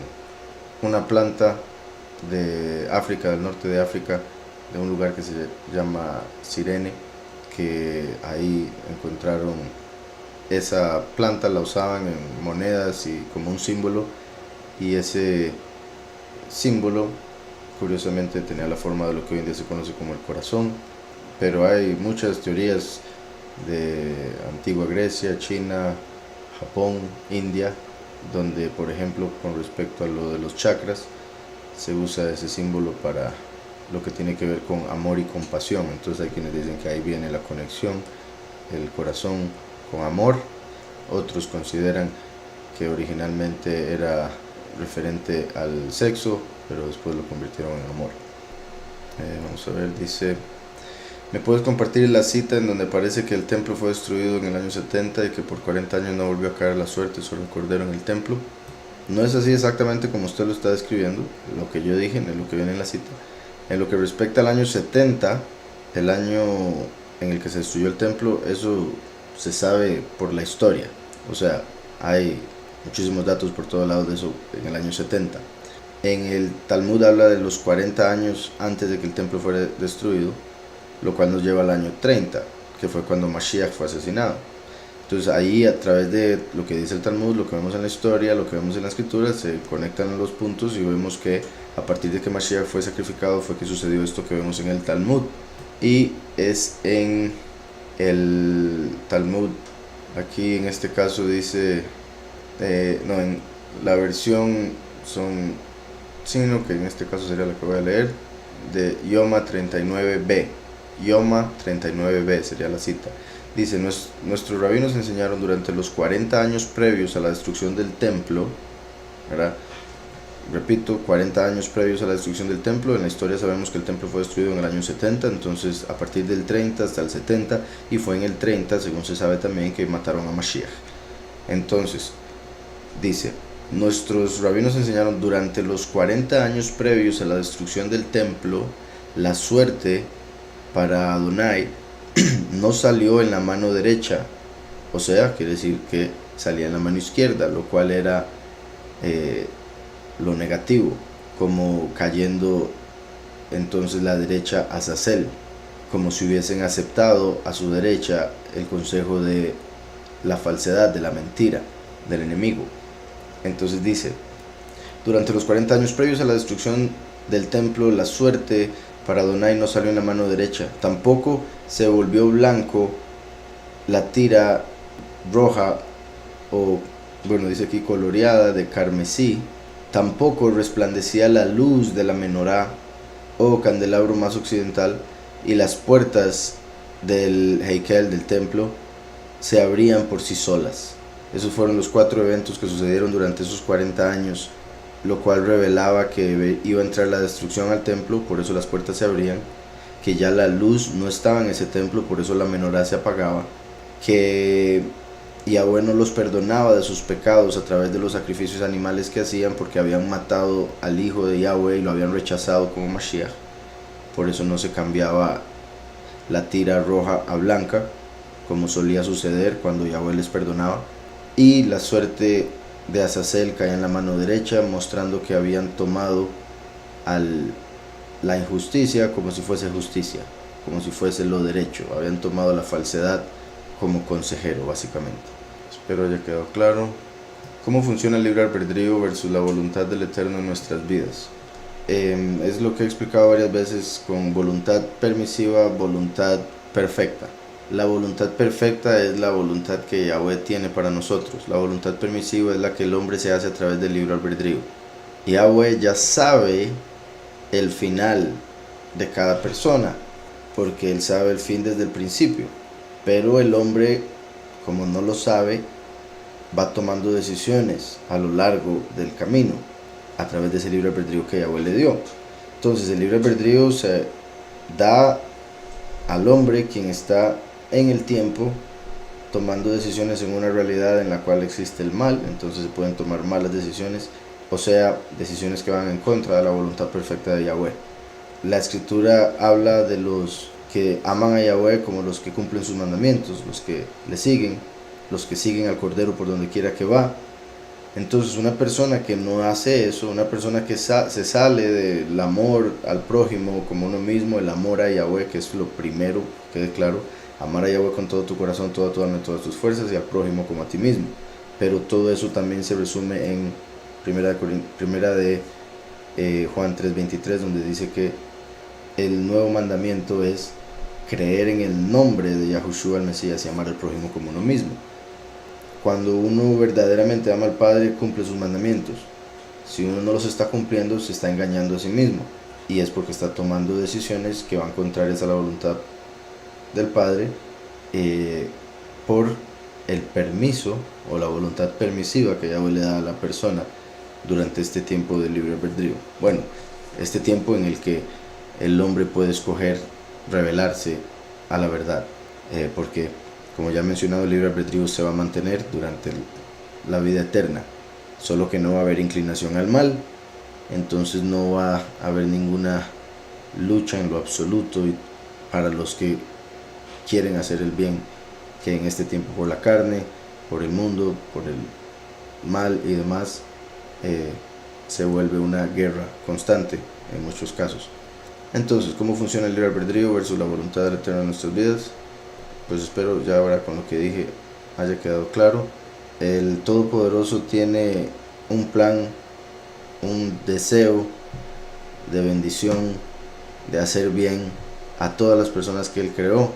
una planta de África, del norte de África, de un lugar que se llama Sirene, que ahí encontraron esa planta, la usaban en monedas y como un símbolo, y ese símbolo curiosamente tenía la forma de lo que hoy en día se conoce como el corazón. Pero hay muchas teorías de antigua Grecia, China, Japón, India, donde por ejemplo con respecto a lo de los chakras se usa ese símbolo para lo que tiene que ver con amor y compasión. Entonces hay quienes dicen que ahí viene la conexión, el corazón con amor. Otros consideran que originalmente era referente al sexo, pero después lo convirtieron en amor. Vamos a ver, dice: ¿me puedes compartir la cita en donde parece que el templo fue destruido en el año 70 y que por 40 años no volvió a caer la suerte sobre el cordero en el templo? No es así exactamente como usted lo está describiendo, lo que yo dije, en lo que viene en la cita. En lo que respecta al año 70, el año en el que se destruyó el templo, eso se sabe por la historia. O sea, hay muchísimos datos por todos lados de eso en el año 70. En el Talmud habla de los 40 años antes de que el templo fuera destruido, lo cual nos lleva al año 30, que fue cuando Mashiach fue asesinado. Entonces ahí, a través de lo que dice el Talmud, lo que vemos en la historia, lo que vemos en la escritura, se conectan los puntos y vemos que a partir de que Mashiach fue sacrificado fue que sucedió esto que vemos en el Talmud. Y es en el Talmud, aquí en este caso dice, en la versión son sino que en este caso sería la que voy a leer, de Yoma 39b. Yoma 39b sería la cita. Dice: nuestros rabinos enseñaron durante los 40 años previos a la destrucción del templo, ¿verdad? Repito, 40 años previos a la destrucción del templo. En la historia sabemos que el templo fue destruido en el año 70, entonces a partir del 30 hasta el 70, y fue en el 30, según se sabe también, que mataron a Mashiach. Entonces, dice: nuestros rabinos enseñaron durante los 40 años previos a la destrucción del templo, la suerte para Adonai no salió en la mano derecha, o sea, quiere decir que salía en la mano izquierda, lo cual era lo negativo, como cayendo entonces la derecha a Azazel, como si hubiesen aceptado a su derecha el consejo de la falsedad, de la mentira, del enemigo. Entonces dice: durante los 40 años previos a la destrucción del templo, la suerte para Adonai no salió en la mano derecha, tampoco se volvió blanco la tira roja, o bueno, dice aquí coloreada de carmesí, Tampoco resplandecía la luz de la menorá o candelabro más occidental, y las puertas del Heikel, del templo, se abrían por sí solas. Esos fueron los 4 eventos que sucedieron durante esos 40 años, lo cual revelaba que iba a entrar la destrucción al templo, por eso las puertas se abrían, que ya la luz no estaba en ese templo, por eso la menorá se apagaba, que Yahweh no los perdonaba de sus pecados a través de los sacrificios animales que hacían, porque habían matado al hijo de Yahweh y lo habían rechazado como Mashiach. Por eso no se cambiaba la tira roja a blanca, como solía suceder cuando Yahweh les perdonaba. Y la suerte de Azazel caía en la mano derecha, mostrando que habían tomado la injusticia como si fuese justicia, como si fuese lo derecho. Habían tomado la falsedad como consejero, básicamente. Espero haya quedado claro. ¿Cómo funciona el libre albedrío versus la voluntad del Eterno en nuestras vidas? Es lo que he explicado varias veces con voluntad permisiva, voluntad perfecta. La voluntad perfecta es la voluntad que Yahweh tiene para nosotros. La voluntad permisiva es la que el hombre se hace a través del libre albedrío. Yahweh ya sabe el final de cada persona, porque él sabe el fin desde el principio. Pero el hombre, como no lo sabe, va tomando decisiones a lo largo del camino, a través de ese libre albedrío que Yahweh le dio. Entonces el libre albedrío se da al hombre, quien está en el tiempo tomando decisiones en una realidad en la cual existe el mal. Entonces se pueden tomar malas decisiones, o sea, decisiones que van en contra de la voluntad perfecta de Yahweh. La escritura habla de los que aman a Yahweh como los que cumplen sus mandamientos, los que le siguen, los que siguen al Cordero por donde quiera que va. Entonces una persona que no hace eso, una persona que se sale del amor al prójimo como uno mismo, el amor a Yahweh, que es lo primero, quede claro, amar a Yahweh con todo tu corazón, toda tu alma y todas tus fuerzas, y al prójimo como a ti mismo. Pero todo eso también se resume en primera de Juan 3:23, donde dice que el nuevo mandamiento es creer en el nombre de Yahushua el Mesías y amar al prójimo como uno mismo. Cuando uno verdaderamente ama al Padre, cumple sus mandamientos. Si uno no los está cumpliendo, se está engañando a sí mismo, y es porque está tomando decisiones que van contrarias a la voluntad del Padre, por el permiso o la voluntad permisiva que Yahweh le da a la persona durante este tiempo de libre albedrío. Bueno, este tiempo en el que el hombre puede escoger revelarse a la verdad, porque, como ya he mencionado, el libre albedrío se va a mantener durante la vida eterna, solo que no va a haber inclinación al mal. Entonces no va a haber ninguna lucha en lo absoluto para los que quieren hacer el bien, que en este tiempo por la carne, por el mundo, por el mal y demás, se vuelve una guerra constante en muchos casos. Entonces, ¿cómo funciona el libre albedrío versus la voluntad del Eterno en nuestras vidas? Pues espero ya ahora con lo que dije haya quedado claro. El Todopoderoso tiene un plan, un deseo de bendición, de hacer bien a todas las personas que Él creó,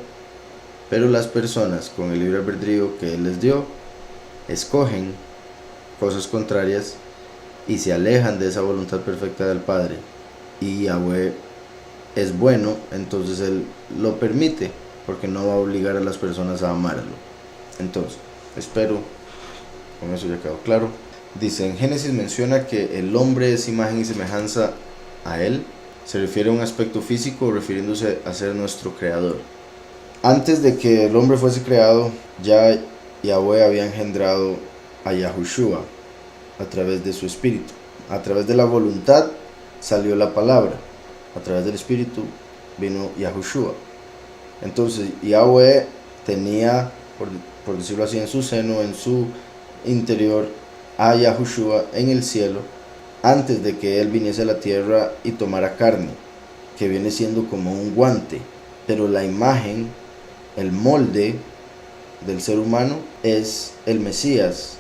pero las personas con el libre albedrío que Él les dio escogen cosas contrarias y se alejan de esa voluntad perfecta del Padre. Y Yahweh es bueno, entonces Él lo permite, porque no va a obligar a las personas a amarlo. Entonces, espero con eso ya quedó claro. Dice, en Génesis menciona que el hombre es imagen y semejanza a Él. Se refiere a un aspecto físico, refiriéndose a ser nuestro creador. Antes de que el hombre fuese creado, ya Yahweh había engendrado a Yahushua a través de su espíritu. A través de la voluntad salió la palabra, a través del espíritu vino Yahushua. Entonces Yahweh tenía, por decirlo así, en su seno, en su interior, a Yahushua en el cielo, antes de que él viniese a la tierra y tomara carne, que viene siendo como un guante. Pero la imagen, el molde del ser humano es el Mesías,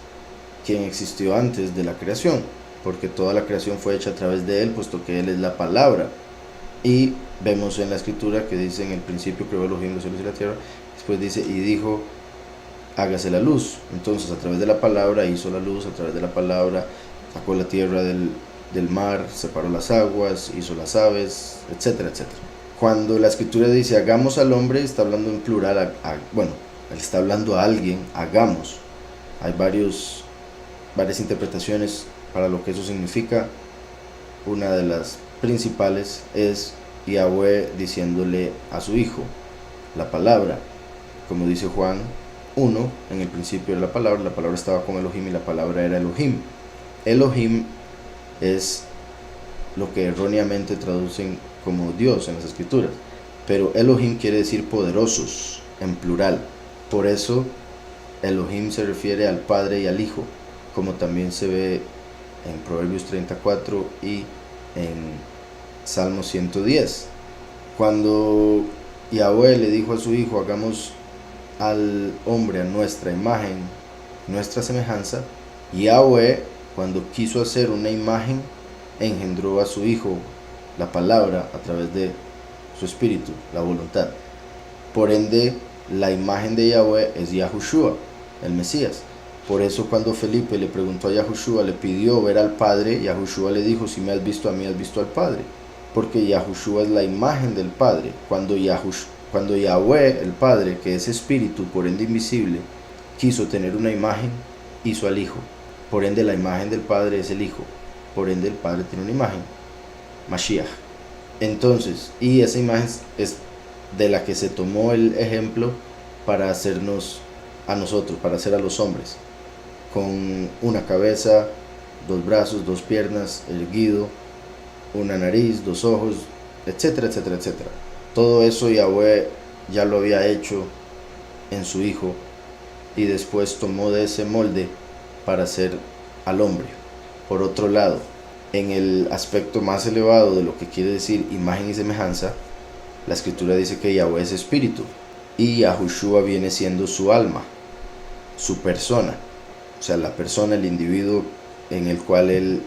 quien existió antes de la creación, porque toda la creación fue hecha a través de él, puesto que él es la palabra. Y vemos en la escritura que dice, en el principio creó Elohim los cielos y la tierra. Después dice, y dijo, hágase la luz. Entonces a través de la palabra hizo la luz, a través de la palabra sacó la tierra del del mar, separó las aguas, hizo las aves, etcétera, etcétera. Cuando la escritura dice hagamos al hombre, está hablando en plural, bueno, él está hablando a alguien, hagamos. Hay varias interpretaciones para lo que eso significa. Una de las principales es Yahweh diciéndole a su hijo la palabra, como dice Juan 1, en el principio era la palabra estaba con Elohim y la palabra era Elohim. Elohim es lo que erróneamente traducen como Dios en las escrituras, pero Elohim quiere decir poderosos en plural. Por eso Elohim se refiere al Padre y al Hijo, como también se ve en Proverbios 34 y en Salmo 110. Cuando Yahweh le dijo a su hijo hagamos al hombre a nuestra imagen, nuestra semejanza, Yahweh, cuando quiso hacer una imagen, engendró a su hijo, la palabra, a través de su espíritu, la voluntad. Por ende, la imagen de Yahweh es Yahushua, el Mesías. Por eso cuando Felipe le preguntó a Yahushua, le pidió ver al Padre, Yahushua le dijo, si me has visto a mí, has visto al Padre. Porque Yahushua es la imagen del Padre. Cuando Yahweh, el Padre, que es espíritu, por ende invisible, quiso tener una imagen, hizo al Hijo. Por ende la imagen del Padre es el Hijo. Por ende el Padre tiene una imagen, Mashiach. Entonces, y esa imagen es de la que se tomó el ejemplo para hacernos a nosotros, para hacer a los hombres, con una cabeza, 2 brazos, 2 piernas, erguido, una nariz, 2 ojos, etcétera, etcétera, etcétera. Todo eso Yahweh ya lo había hecho en su Hijo y después tomó de ese molde para hacer al hombre. Por otro lado, en el aspecto más elevado de lo que quiere decir imagen y semejanza, la escritura dice que Yahweh es espíritu y Yahushua viene siendo su alma, su persona, o sea, la persona, el individuo en el cual él,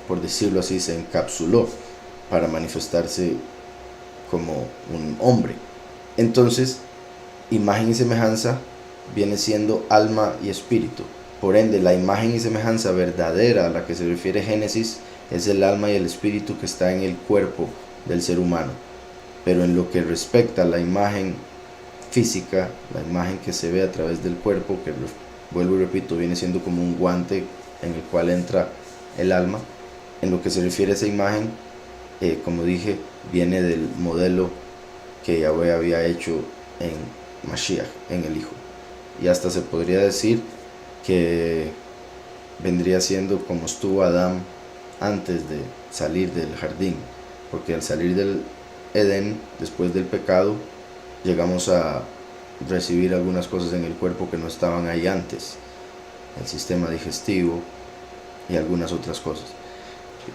por decirlo así, se encapsuló para manifestarse como un hombre. Entonces, imagen y semejanza viene siendo alma y espíritu. Por ende, la imagen y semejanza verdadera a la que se refiere Génesis es el alma y el espíritu que está en el cuerpo del ser humano. Pero en lo que respecta a la imagen física, la imagen que se ve a través del cuerpo, que vuelvo y repito, viene siendo como un guante en el cual entra el alma, en lo que se refiere a esa imagen, como dije, viene del modelo que Yahweh había hecho en Mashiach, en el Hijo. Y hasta se podría decir que vendría siendo como estuvo Adán antes de salir del jardín, porque al salir del Edén, después del pecado, llegamos a recibir algunas cosas en el cuerpo que no estaban ahí antes, el sistema digestivo y algunas otras cosas.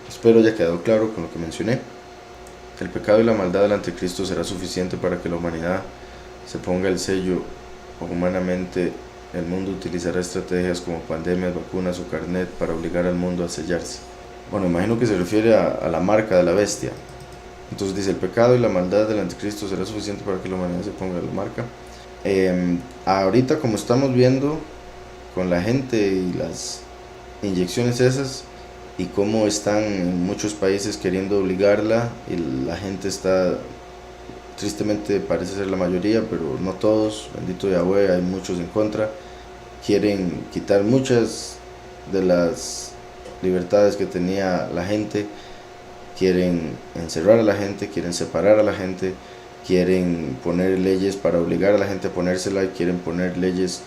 Espero haya quedado claro con lo que mencioné. El pecado y la maldad del anticristo será suficiente para que la humanidad se ponga el sello. Humanamente, el mundo utilizará estrategias como pandemias, vacunas o carnet para obligar al mundo a sellarse. Bueno, imagino que se refiere a la marca de la bestia. Entonces dice, el pecado y la maldad del anticristo será suficiente para que la humanidad se ponga la marca. Ahorita, como estamos viendo con la gente y las inyecciones esas, y cómo están en muchos países queriendo obligarla, y la gente está, tristemente parece ser la mayoría, pero no todos, bendito Yahweh, hay muchos en contra, quieren quitar muchas de las libertades que tenía la gente, quieren encerrar a la gente, quieren separar a la gente, quieren poner leyes para obligar a la gente a ponérsela, y quieren poner leyes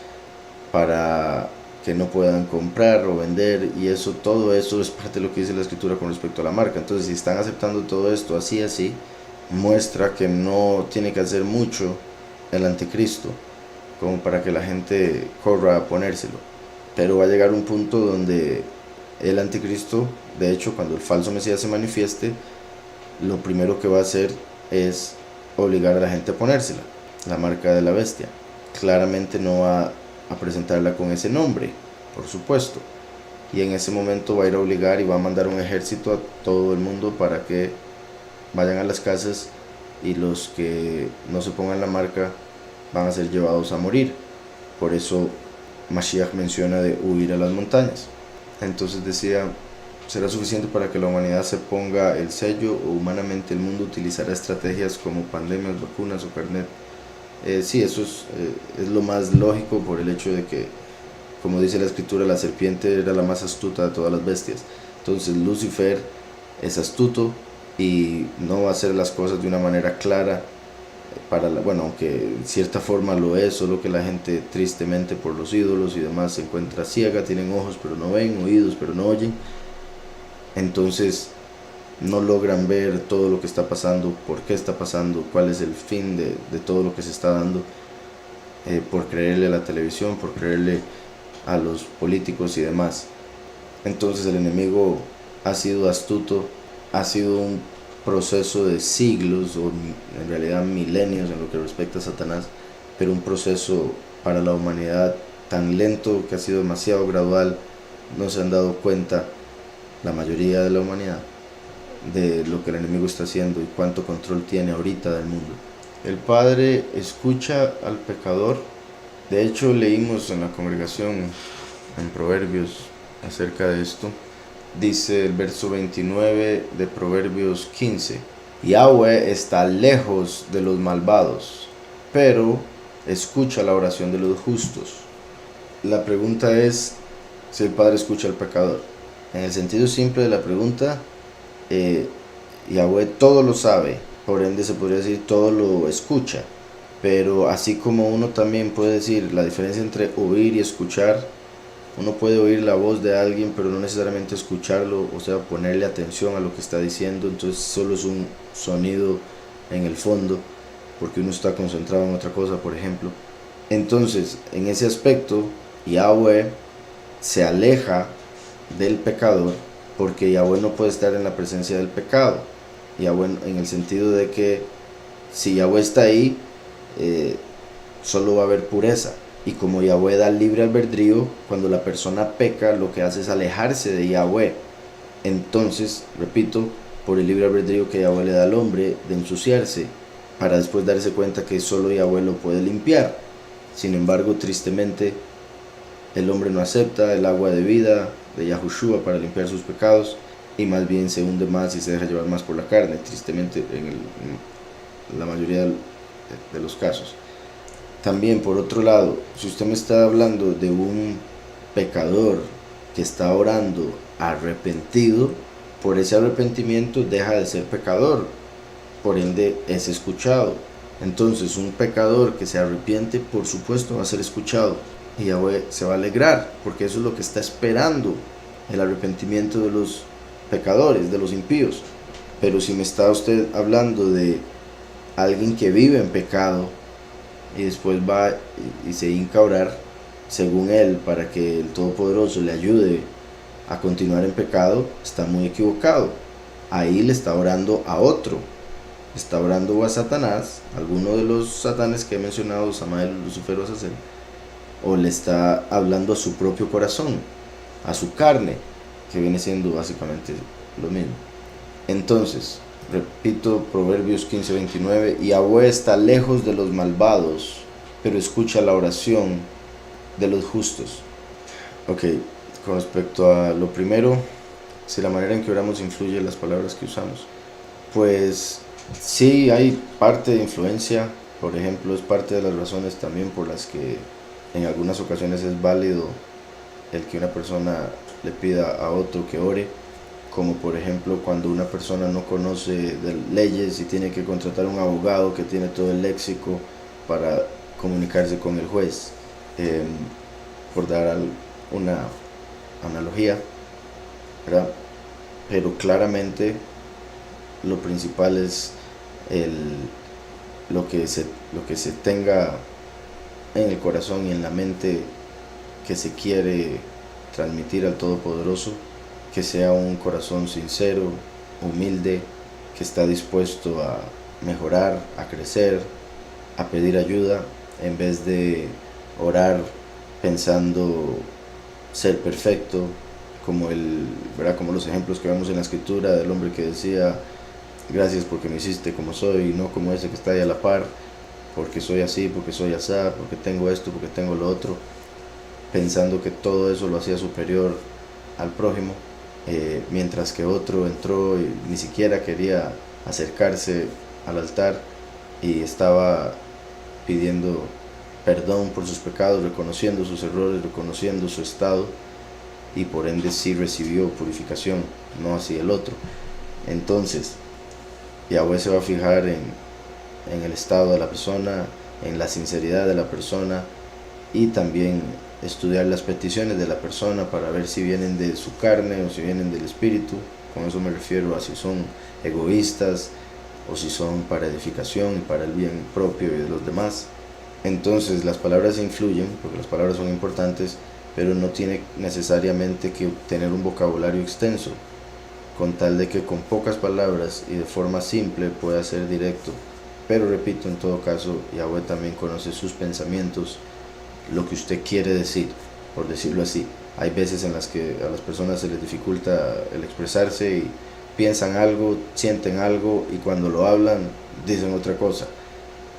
para que no puedan comprar o vender, y todo eso es parte de lo que dice la escritura con respecto a la marca. Entonces, si están aceptando todo esto así, muestra que no tiene que hacer mucho el anticristo como para que la gente corra a ponérselo. Pero va a llegar un punto donde el anticristo, de hecho, cuando el falso Mesías se manifieste, lo primero que va a hacer es obligar a la gente a ponérsela, la marca de la bestia. Claramente no va a presentarla con ese nombre, por supuesto, y en ese momento va a ir a obligar y va a mandar un ejército a todo el mundo para que vayan a las casas, y los que no se pongan la marca van a ser llevados a morir. Por eso Mashiach menciona de huir a las montañas. Entonces decía será suficiente para que la humanidad se ponga el sello, o humanamente el mundo utilizará estrategias como pandemias, vacunas o carnet. Sí, eso es lo más lógico, por el hecho de que, como dice la escritura, la serpiente era la más astuta de todas las bestias. Entonces Lucifer es astuto y no va a hacer las cosas de una manera clara bueno, aunque de cierta forma lo es, solo que la gente, tristemente, por los ídolos y demás, se encuentra ciega, tienen ojos pero no ven, oídos pero no oyen, entonces no logran ver todo lo que está pasando, por qué está pasando, cuál es el fin de todo lo que se está dando, por creerle a la televisión, por creerle a los políticos y demás. Entonces el enemigo ha sido astuto, ha sido un proceso de siglos, o en realidad milenios en lo que respecta a Satanás, pero un proceso para la humanidad tan lento, que ha sido demasiado gradual. No se han dado cuenta la mayoría de la humanidad de lo que el enemigo está haciendo y cuánto control tiene ahorita del mundo. El Padre escucha al pecador. De hecho, leímos en la congregación en Proverbios acerca de esto. Dice el verso 29 de Proverbios 15: Yahweh está lejos de los malvados, pero escucha la oración de los justos. La pregunta es si el Padre escucha al pecador. En el sentido simple de la pregunta, Yahweh todo lo sabe, por ende se podría decir todo lo escucha. Pero así como uno también puede decir la diferencia entre oír y escuchar, uno puede oír la voz de alguien pero no necesariamente escucharlo, o sea, ponerle atención a lo que está diciendo, entonces solo es un sonido en el fondo porque uno está concentrado en otra cosa, por ejemplo. Entonces, en ese aspecto, Yahweh se aleja del pecador porque Yahweh no puede estar en la presencia del pecado. Yahweh, en el sentido de que si Yahweh está ahí, solo va a haber pureza. Y como Yahweh da libre albedrío, cuando la persona peca, lo que hace es alejarse de Yahweh. Entonces, repito, por el libre albedrío que Yahweh le da al hombre de ensuciarse, para después darse cuenta que solo Yahweh lo puede limpiar. Sin embargo, tristemente, el hombre no acepta el agua de vida de Yahushua para limpiar sus pecados, y más bien se hunde más y se deja llevar más por la carne, tristemente, en la mayoría de los casos. También, por otro lado, si usted me está hablando de un pecador que está orando arrepentido, por ese arrepentimiento deja de ser pecador, por ende es escuchado. Entonces, un pecador que se arrepiente, por supuesto, va a ser escuchado, y Yahweh se va a alegrar, porque eso es lo que está esperando, el arrepentimiento de los pecadores, de los impíos. Pero si me está usted hablando de alguien que vive en pecado y después va y se hinca a orar según él para que el Todopoderoso le ayude a continuar en pecado, está muy equivocado. Ahí le está orando a otro, está orando a Satanás, alguno de los satanes que he mencionado, Samael, Lucifer o Azazel, o le está hablando a su propio corazón, a su carne, que viene siendo básicamente lo mismo. Entonces, repito, Proverbios 15:29, Yahweh está lejos de los malvados, pero escucha la oración de los justos. Ok, con respecto a lo primero, si la manera en que oramos influye en las palabras que usamos, pues sí hay parte de influencia. Por ejemplo, es parte de las razones también por las que en algunas ocasiones es válido el que una persona le pida a otro que ore, como por ejemplo cuando una persona no conoce de leyes y tiene que contratar un abogado que tiene todo el léxico para comunicarse con el juez, por dar una analogía, ¿verdad? Pero claramente lo principal es lo que se tenga en el corazón y en la mente que se quiere transmitir al Todopoderoso, que sea un corazón sincero, humilde, que está dispuesto a mejorar, a crecer, a pedir ayuda, en vez de orar pensando ser perfecto, ¿verdad? Como los ejemplos que vemos en la escritura del hombre que decía: gracias porque me hiciste como soy, no como ese que está ahí a la par, porque soy así, porque soy asá, porque tengo esto, porque tengo lo otro, pensando que todo eso lo hacía superior al prójimo. mientras que otro entró y ni siquiera quería acercarse al altar y estaba pidiendo perdón por sus pecados, reconociendo sus errores, reconociendo su estado, y por ende sí recibió purificación, no así el otro. Entonces Yahweh se va a fijar en el estado de la persona, en la sinceridad de la persona, y también estudiar las peticiones de la persona para ver si vienen de su carne o si vienen del espíritu. Con eso me refiero a si son egoístas o si son para edificación y para el bien propio y de los demás. Entonces las palabras influyen, porque las palabras son importantes, pero no tiene necesariamente que tener un vocabulario extenso, con tal de que con pocas palabras y de forma simple pueda ser directo. Pero repito, en todo caso, Yahweh también conoce sus pensamientos, lo que usted quiere decir, por decirlo así. Hay veces en las que a las personas se les dificulta el expresarse y piensan algo, sienten algo, y cuando lo hablan dicen otra cosa.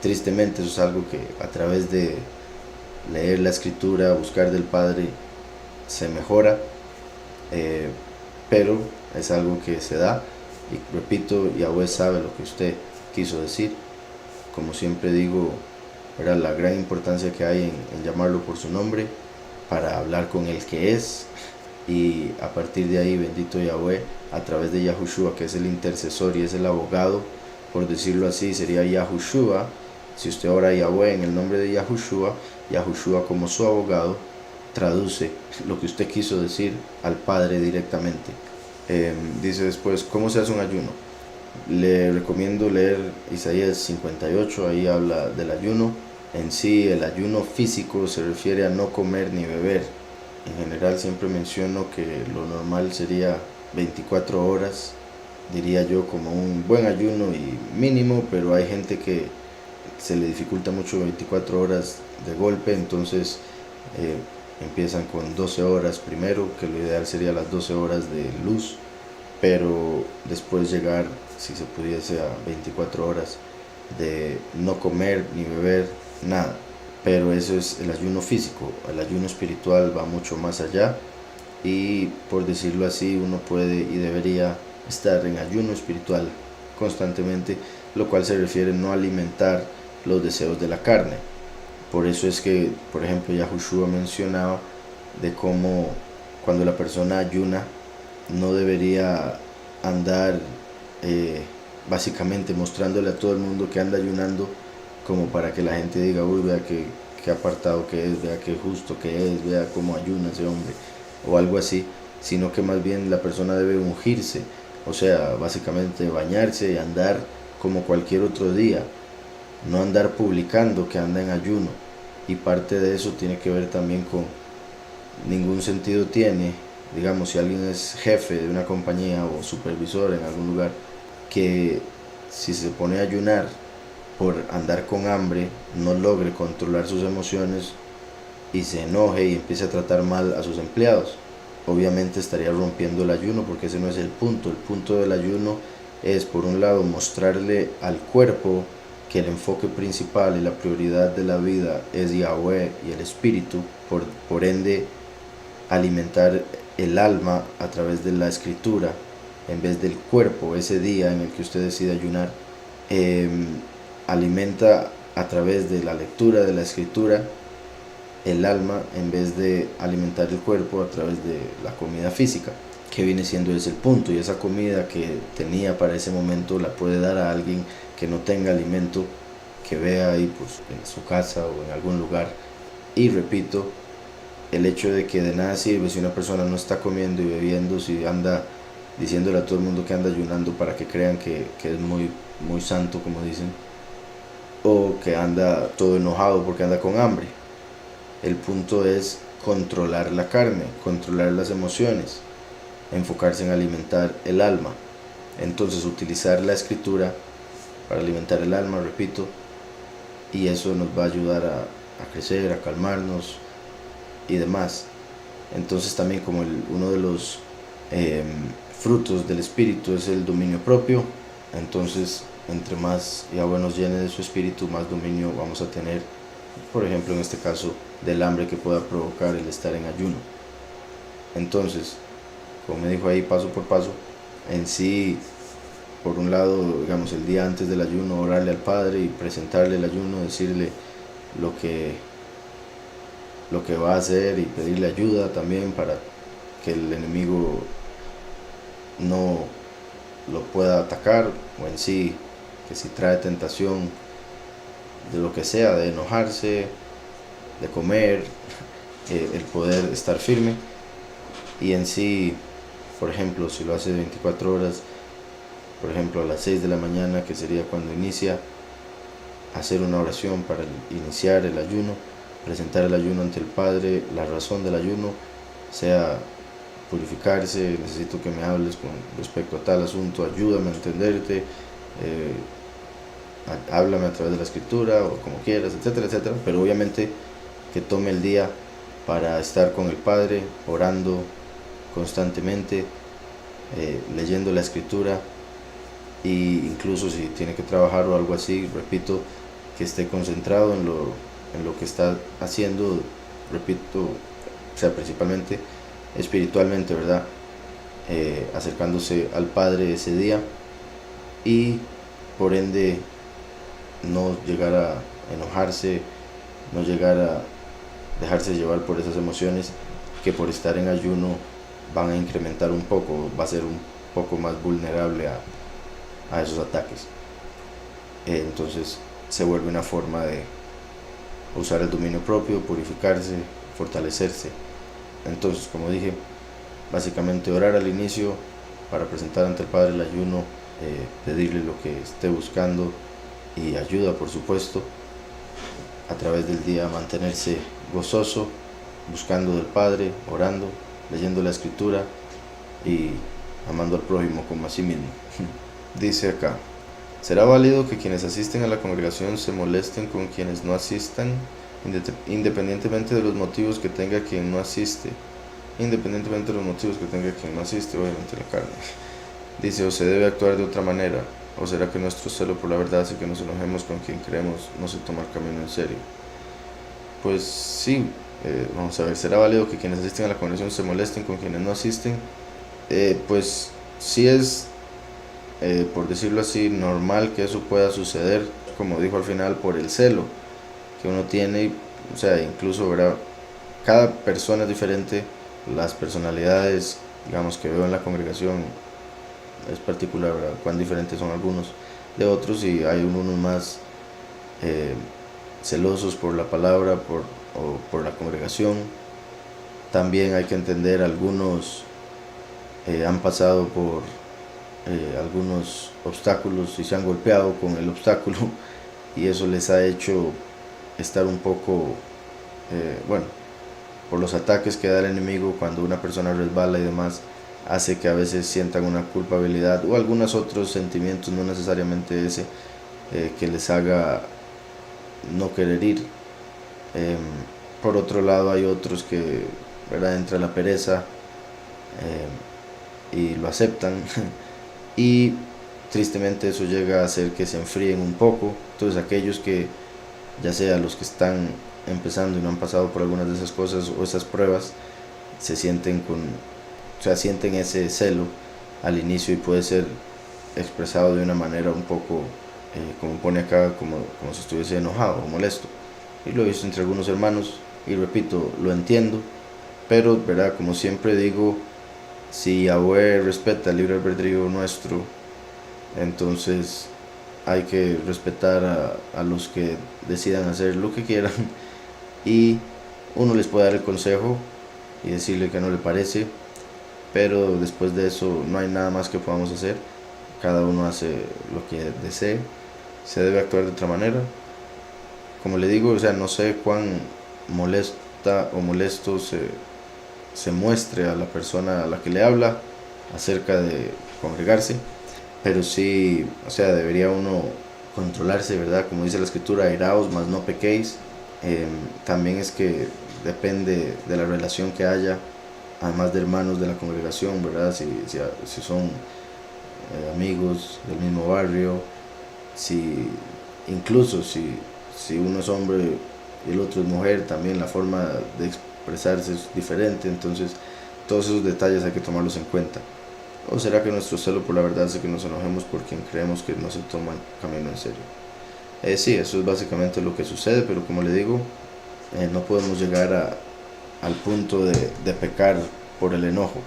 Tristemente eso es algo que a través de leer la escritura, buscar del Padre, se mejora, pero es algo que se da, y repito, Yahweh sabe lo que usted quiso decir. Como siempre digo, era la gran importancia que hay en llamarlo por su nombre, para hablar con el que es, y a partir de ahí, bendito Yahweh, a través de Yahushua, que es el intercesor y es el abogado, por decirlo así, sería Yahushua. Si usted ora a Yahweh en el nombre de Yahushua, Yahushua como su abogado traduce lo que usted quiso decir al Padre directamente. Dice después, ¿cómo se hace un ayuno? Le recomiendo leer Isaías 58, ahí habla del ayuno. En sí, el ayuno físico se refiere a no comer ni beber. En general siempre menciono que lo normal sería 24 horas, diría yo, como un buen ayuno y mínimo, pero hay gente que se le dificulta mucho 24 horas de golpe, entonces empiezan con 12 horas primero, que lo ideal sería las 12 horas de luz, pero después llegar, si se pudiese, a 24 horas de no comer ni beber nada. Pero eso es el ayuno físico. El ayuno espiritual va mucho más allá, y por decirlo así, uno puede y debería estar en ayuno espiritual constantemente, lo cual se refiere a no alimentar los deseos de la carne. Por eso es que, por ejemplo, Yahushua mencionaba de cómo cuando la persona ayuna no debería andar básicamente mostrándole a todo el mundo que anda ayunando, como para que la gente diga, uy, vea qué apartado que es, vea qué justo que es, vea cómo ayuna ese hombre, o algo así, sino que más bien la persona debe ungirse, o sea, básicamente bañarse y andar como cualquier otro día, no andar publicando que anda en ayuno. Y parte de eso tiene que ver también con, ningún sentido tiene, digamos, si alguien es jefe de una compañía o supervisor en algún lugar, que si se pone a ayunar por andar con hambre, no logre controlar sus emociones y se enoje y empiece a tratar mal a sus empleados. Obviamente estaría rompiendo el ayuno, porque ese no es el punto. El punto del ayuno es, por un lado, mostrarle al cuerpo que el enfoque principal y la prioridad de la vida es Yahweh y el espíritu, por ende alimentar el alma a través de la escritura en vez del cuerpo. Ese día en el que usted decide ayunar, alimenta a través de la lectura de la escritura el alma, en vez de alimentar el cuerpo a través de la comida física, que viene siendo ese el punto. Y esa comida que tenía para ese momento la puede dar a alguien que no tenga alimento, que vea ahí pues en su casa o en algún lugar. Y repito, el hecho de que de nada sirve si una persona no está comiendo y bebiendo, si anda diciéndole a todo el mundo que anda ayunando para que crean que es muy, muy santo, como dicen, o que anda todo enojado porque anda con hambre. El punto es controlar la carne, controlar las emociones, enfocarse en alimentar el alma. Entonces utilizar la escritura para alimentar el alma, repito, y eso nos va a ayudar a crecer, a calmarnos y demás. Entonces también, como uno de los frutos del espíritu es el dominio propio, entonces entre más Yahweh nos llene de su espíritu, más dominio vamos a tener, por ejemplo en este caso, del hambre que pueda provocar el estar en ayuno. Entonces, como me dijo ahí, paso por paso. En sí, por un lado, digamos, el día antes del ayuno, orarle al Padre y presentarle el ayuno, decirle lo que, lo que va a hacer y pedirle ayuda también para que el enemigo no lo pueda atacar, o en sí, que si trae tentación de lo que sea, de enojarse, de comer, el poder estar firme. Y en sí, por ejemplo, si lo hace 24 horas, por ejemplo a las 6 de la mañana, que sería cuando inicia, hacer una oración para iniciar el ayuno, presentar el ayuno ante el Padre, la razón del ayuno, sea purificarse, necesito que me hables con respecto a tal asunto, ayúdame a entenderte, háblame a través de la escritura o como quieras, etcétera, etcétera, pero obviamente que tome el día para estar con el Padre, orando constantemente, leyendo la escritura, e incluso si tiene que trabajar o algo así, repito, que esté concentrado en lo que está haciendo, repito, o sea, principalmente espiritualmente, ¿verdad? Acercándose al Padre ese día y por ende no llegar a enojarse, no llegar a dejarse llevar por esas emociones que por estar en ayuno van a incrementar un poco, va a ser un poco más vulnerable a esos ataques. Entonces se vuelve una forma de usar el dominio propio, purificarse, fortalecerse. Entonces, como dije, básicamente orar al inicio para presentar ante el Padre el ayuno, pedirle lo que esté buscando y ayuda, por supuesto, a través del día mantenerse gozoso, buscando del Padre, orando, leyendo la escritura y amando al prójimo como a sí mismo. Dice acá: ¿será válido que quienes asisten a la congregación se molesten con quienes no asistan, independientemente de los motivos que tenga quien no asiste? Independientemente de los motivos que tenga quien no asiste, obviamente la carne. Dice: ¿o se debe actuar de otra manera? ¿O será que nuestro celo por la verdad hace que nos enojemos con quien creemos no se toma el camino en serio? Pues sí, vamos a ver, ¿será válido que quienes asisten a la congregación se molesten con quienes no asisten? Pues sí es, por decirlo así, normal que eso pueda suceder, como dijo al final, por el celo que uno tiene, o sea, incluso, ¿verdad? Cada persona es diferente, las personalidades, digamos, que veo en la congregación es particular, ¿verdad? Cuán diferentes son algunos de otros, y hay unos más celosos por la palabra o por la congregación. También hay que entender, algunos han pasado por algunos obstáculos y se han golpeado con el obstáculo y eso les ha hecho estar un poco, bueno, por los ataques que da el enemigo cuando una persona resbala y demás, hace que a veces sientan una culpabilidad o algunos otros sentimientos, no necesariamente ese, que les haga no querer ir. Por otro lado hay otros que, ¿verdad?, entra la pereza y lo aceptan y tristemente eso llega a hacer que se enfríen un poco. Entonces aquellos que, ya sea los que están empezando y no han pasado por algunas de esas cosas o esas pruebas, se sienten sienten ese celo al inicio y puede ser expresado de una manera un poco, como pone acá, como si estuviese enojado o molesto. Y lo he visto entre algunos hermanos y repito, lo entiendo, pero, ¿verdad?, como siempre digo, si Yahweh respeta el libre albedrío nuestro, entonces hay que respetar a los que decidan hacer lo que quieran y uno les puede dar el consejo y decirle que no le parece, pero después de eso no hay nada más que podamos hacer. Cada uno hace lo que desee, se debe actuar de otra manera. Como le digo, o sea, no sé cuán molesta o molesto se muestre a la persona a la que le habla acerca de congregarse, pero sí, o sea, debería uno controlarse, ¿verdad? Como dice la escritura, airaos, mas no pequéis. También es que depende de la relación que haya, además de hermanos de la congregación, ¿verdad? Si son amigos del mismo barrio, incluso si uno es hombre y el otro es mujer, también la forma de expresarse es diferente. Entonces todos esos detalles hay que tomarlos en cuenta. ¿O será que nuestro celo por la verdad hace que nos enojemos por quien creemos que no se toma el camino en serio? Sí, eso es básicamente lo que sucede, pero como le digo, no podemos llegar al punto de pecar por el enojo,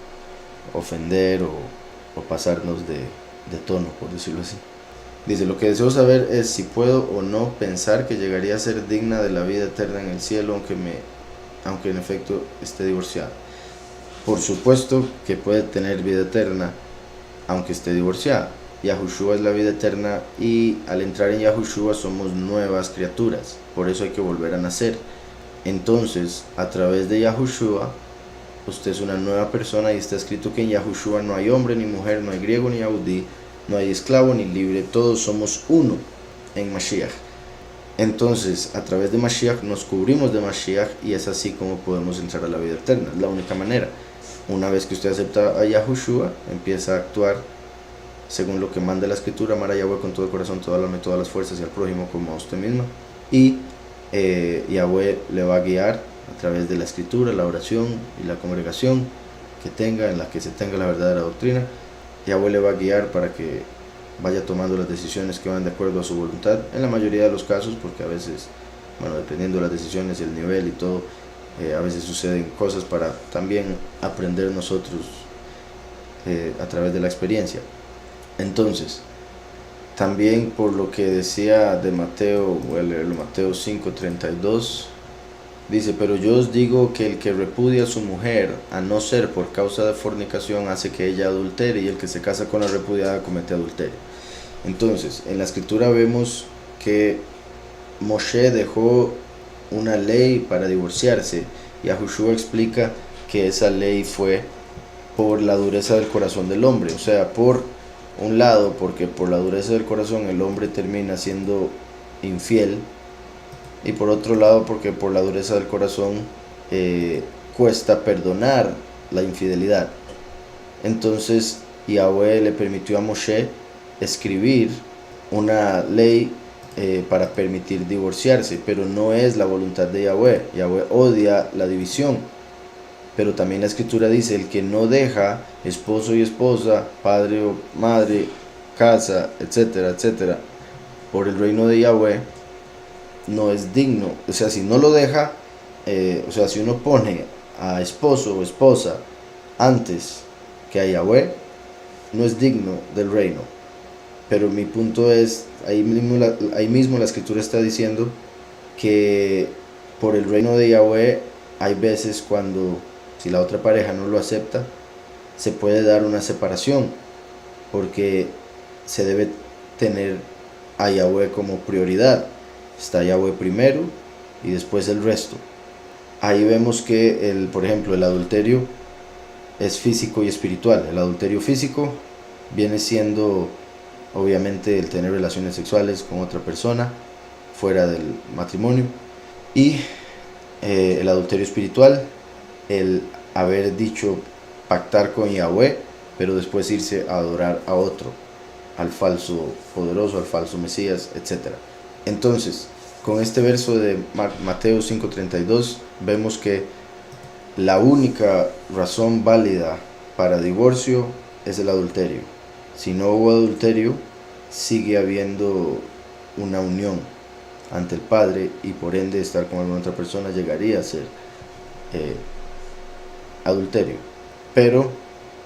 ofender o pasarnos de tono, por decirlo así. Dice, lo que deseo saber es si puedo o no pensar que llegaría a ser digna de la vida eterna en el cielo, aunque en efecto esté divorciada. Por supuesto que puede tener vida eterna, aunque esté divorciada. Yahushua es la vida eterna y al entrar en Yahushua somos nuevas criaturas, por eso hay que volver a nacer. Entonces, a través de Yahushua, usted es una nueva persona y está escrito que en Yahushua no hay hombre ni mujer, no hay griego ni yahudí, no hay esclavo ni libre, todos somos uno en Mashiach. Entonces, a través de Mashiach nos cubrimos de Mashiach y es así como podemos entrar a la vida eterna, es la única manera. Una vez que usted acepta a Yahushua, empieza a actuar según lo que manda la escritura, amar a Yahweh con todo el corazón, toda la alma y todas las fuerzas y al prójimo como a usted misma. Y Yahweh le va a guiar a través de la escritura, la oración y la congregación que tenga, en la que se tenga la verdadera doctrina. Yahweh le va a guiar para que vaya tomando las decisiones que van de acuerdo a su voluntad, en la mayoría de los casos, porque a veces, bueno, dependiendo de las decisiones y el nivel y todo, a veces suceden cosas para también aprender nosotros a través de la experiencia. Entonces, también por lo que decía de Mateo, voy a leerlo, Mateo 5:32, dice, pero yo os digo que el que repudia a su mujer, a no ser por causa de fornicación, hace que ella adultere, y el que se casa con la repudiada comete adulterio. Entonces, en la escritura vemos que Moshe dejó una ley para divorciarse, y Yahushua explica que esa ley fue por la dureza del corazón del hombre, o sea, por un lado, porque por la dureza del corazón el hombre termina siendo infiel, y por otro lado porque por la dureza del corazón cuesta perdonar la infidelidad. Entonces Yahweh le permitió a Moshe escribir una ley para permitir divorciarse, pero no es la voluntad de Yahweh. Yahweh odia la división, pero también la escritura dice, el que no deja esposo y esposa, padre o madre, casa, etcétera, etcétera, por el reino de Yahweh, no es digno. O sea, si no lo deja, o sea, si uno pone a esposo o esposa antes que a Yahweh, no es digno del reino. Pero mi punto es, ahí mismo la escritura está diciendo que por el reino de Yahweh hay veces cuando, si la otra pareja no lo acepta, se puede dar una separación, porque se debe tener a Yahweh como prioridad. Está Yahweh primero y después el resto. Ahí vemos que, por ejemplo, el adulterio es físico y espiritual. El adulterio físico viene siendo, obviamente, el tener relaciones sexuales con otra persona fuera del matrimonio. Y el adulterio espiritual, el haber dicho pactar con Yahweh, pero después irse a adorar a otro, al falso poderoso, al falso Mesías, etc. Entonces, con este verso de Mateo 5:32, vemos que la única razón válida para divorcio es el adulterio. Si no hubo adulterio, sigue habiendo una unión ante el Padre, y por ende estar con alguna otra persona llegaría a ser adulterio. Pero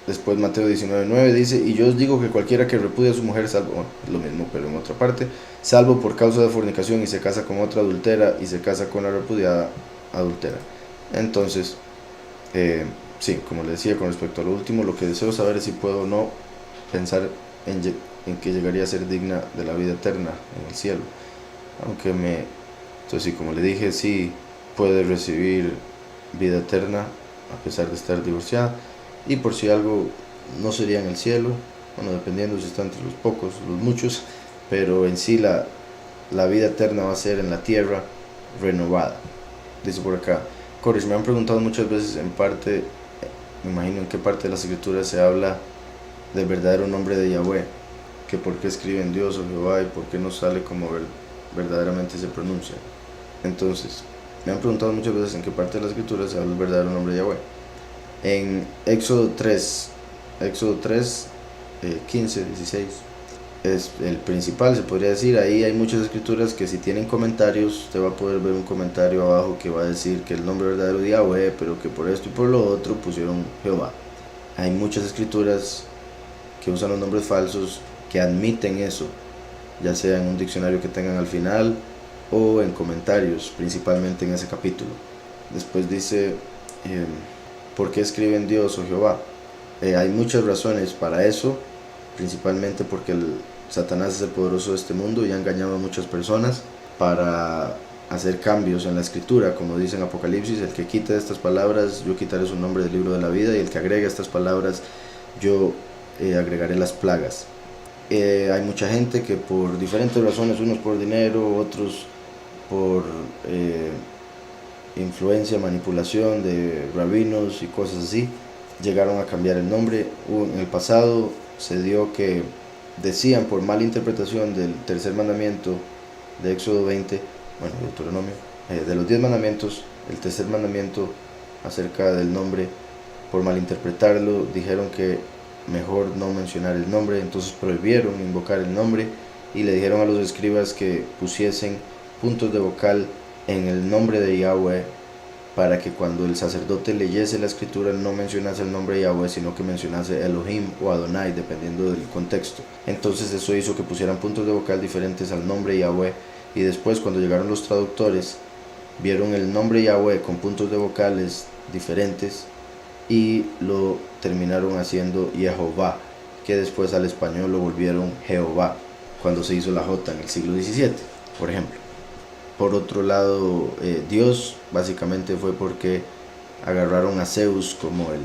después Mateo 19:9 dice, y yo os digo que cualquiera que repudia a su mujer, salvo, bueno, lo mismo pero en otra parte, salvo por causa de fornicación y se casa con otra, adultera, y se casa con la repudiada, adultera. Entonces, sí, como le decía, con respecto a lo último, lo que deseo saber es si puedo o no pensar en que llegaría a ser digna de la vida eterna en el cielo. Entonces, sí, como le dije, sí puede recibir vida eterna a pesar de estar divorciada. Y por si algo, no sería en el cielo, bueno, dependiendo si está entre los pocos, los muchos, pero en sí la vida eterna va a ser en la tierra renovada. Dice por acá, Koresh, me han preguntado muchas veces, en parte, me imagino en qué parte de las escrituras se habla del verdadero nombre de Yahweh, que por qué escriben Dios o Jehová y por qué no sale como verdaderamente se pronuncia. Entonces, me han preguntado muchas veces en qué parte de las escrituras se habla del verdadero nombre de Yahweh. En Éxodo 3, 15, 16, es el principal, se podría decir. Ahí hay muchas escrituras que si tienen comentarios, usted va a poder ver un comentario abajo que va a decir que el nombre verdadero de Yahweh, pero que por esto y por lo otro pusieron Jehová. Hay muchas escrituras que usan los nombres falsos que admiten eso, ya sea en un diccionario que tengan al final o en comentarios, principalmente en ese capítulo. Después dice, ¿por qué escriben Dios o Jehová? Hay muchas razones para eso, principalmente porque Satanás es el poderoso de este mundo y ha engañado a muchas personas para hacer cambios en la escritura, como dice en Apocalipsis: el que quita estas palabras, yo quitaré su nombre del libro de la vida, y el que agrega estas palabras, yo agregaré las plagas. Hay mucha gente que por diferentes razones, unos por dinero, otros por influencia, manipulación de rabinos y cosas así, llegaron a cambiar el nombre. En el pasado se dio que decían, por mala interpretación del tercer mandamiento de Éxodo 20, bueno, de Deuteronomio, de los 10 mandamientos, el tercer mandamiento acerca del nombre, por malinterpretarlo, dijeron que mejor no mencionar el nombre, entonces prohibieron invocar el nombre y le dijeron a los escribas que pusiesen puntos de vocal en el nombre de Yahweh, para que cuando el sacerdote leyese la escritura no mencionase el nombre de Yahweh, sino que mencionase Elohim o Adonai, dependiendo del contexto. Entonces eso hizo que pusieran puntos de vocal diferentes al nombre Yahweh, y después, cuando llegaron los traductores, vieron el nombre Yahweh con puntos de vocales diferentes y lo terminaron haciendo Jehová, que después al español lo volvieron Jehová cuando se hizo la J en el siglo XVII, por ejemplo. Por otro lado, Dios básicamente fue porque agarraron a Zeus como el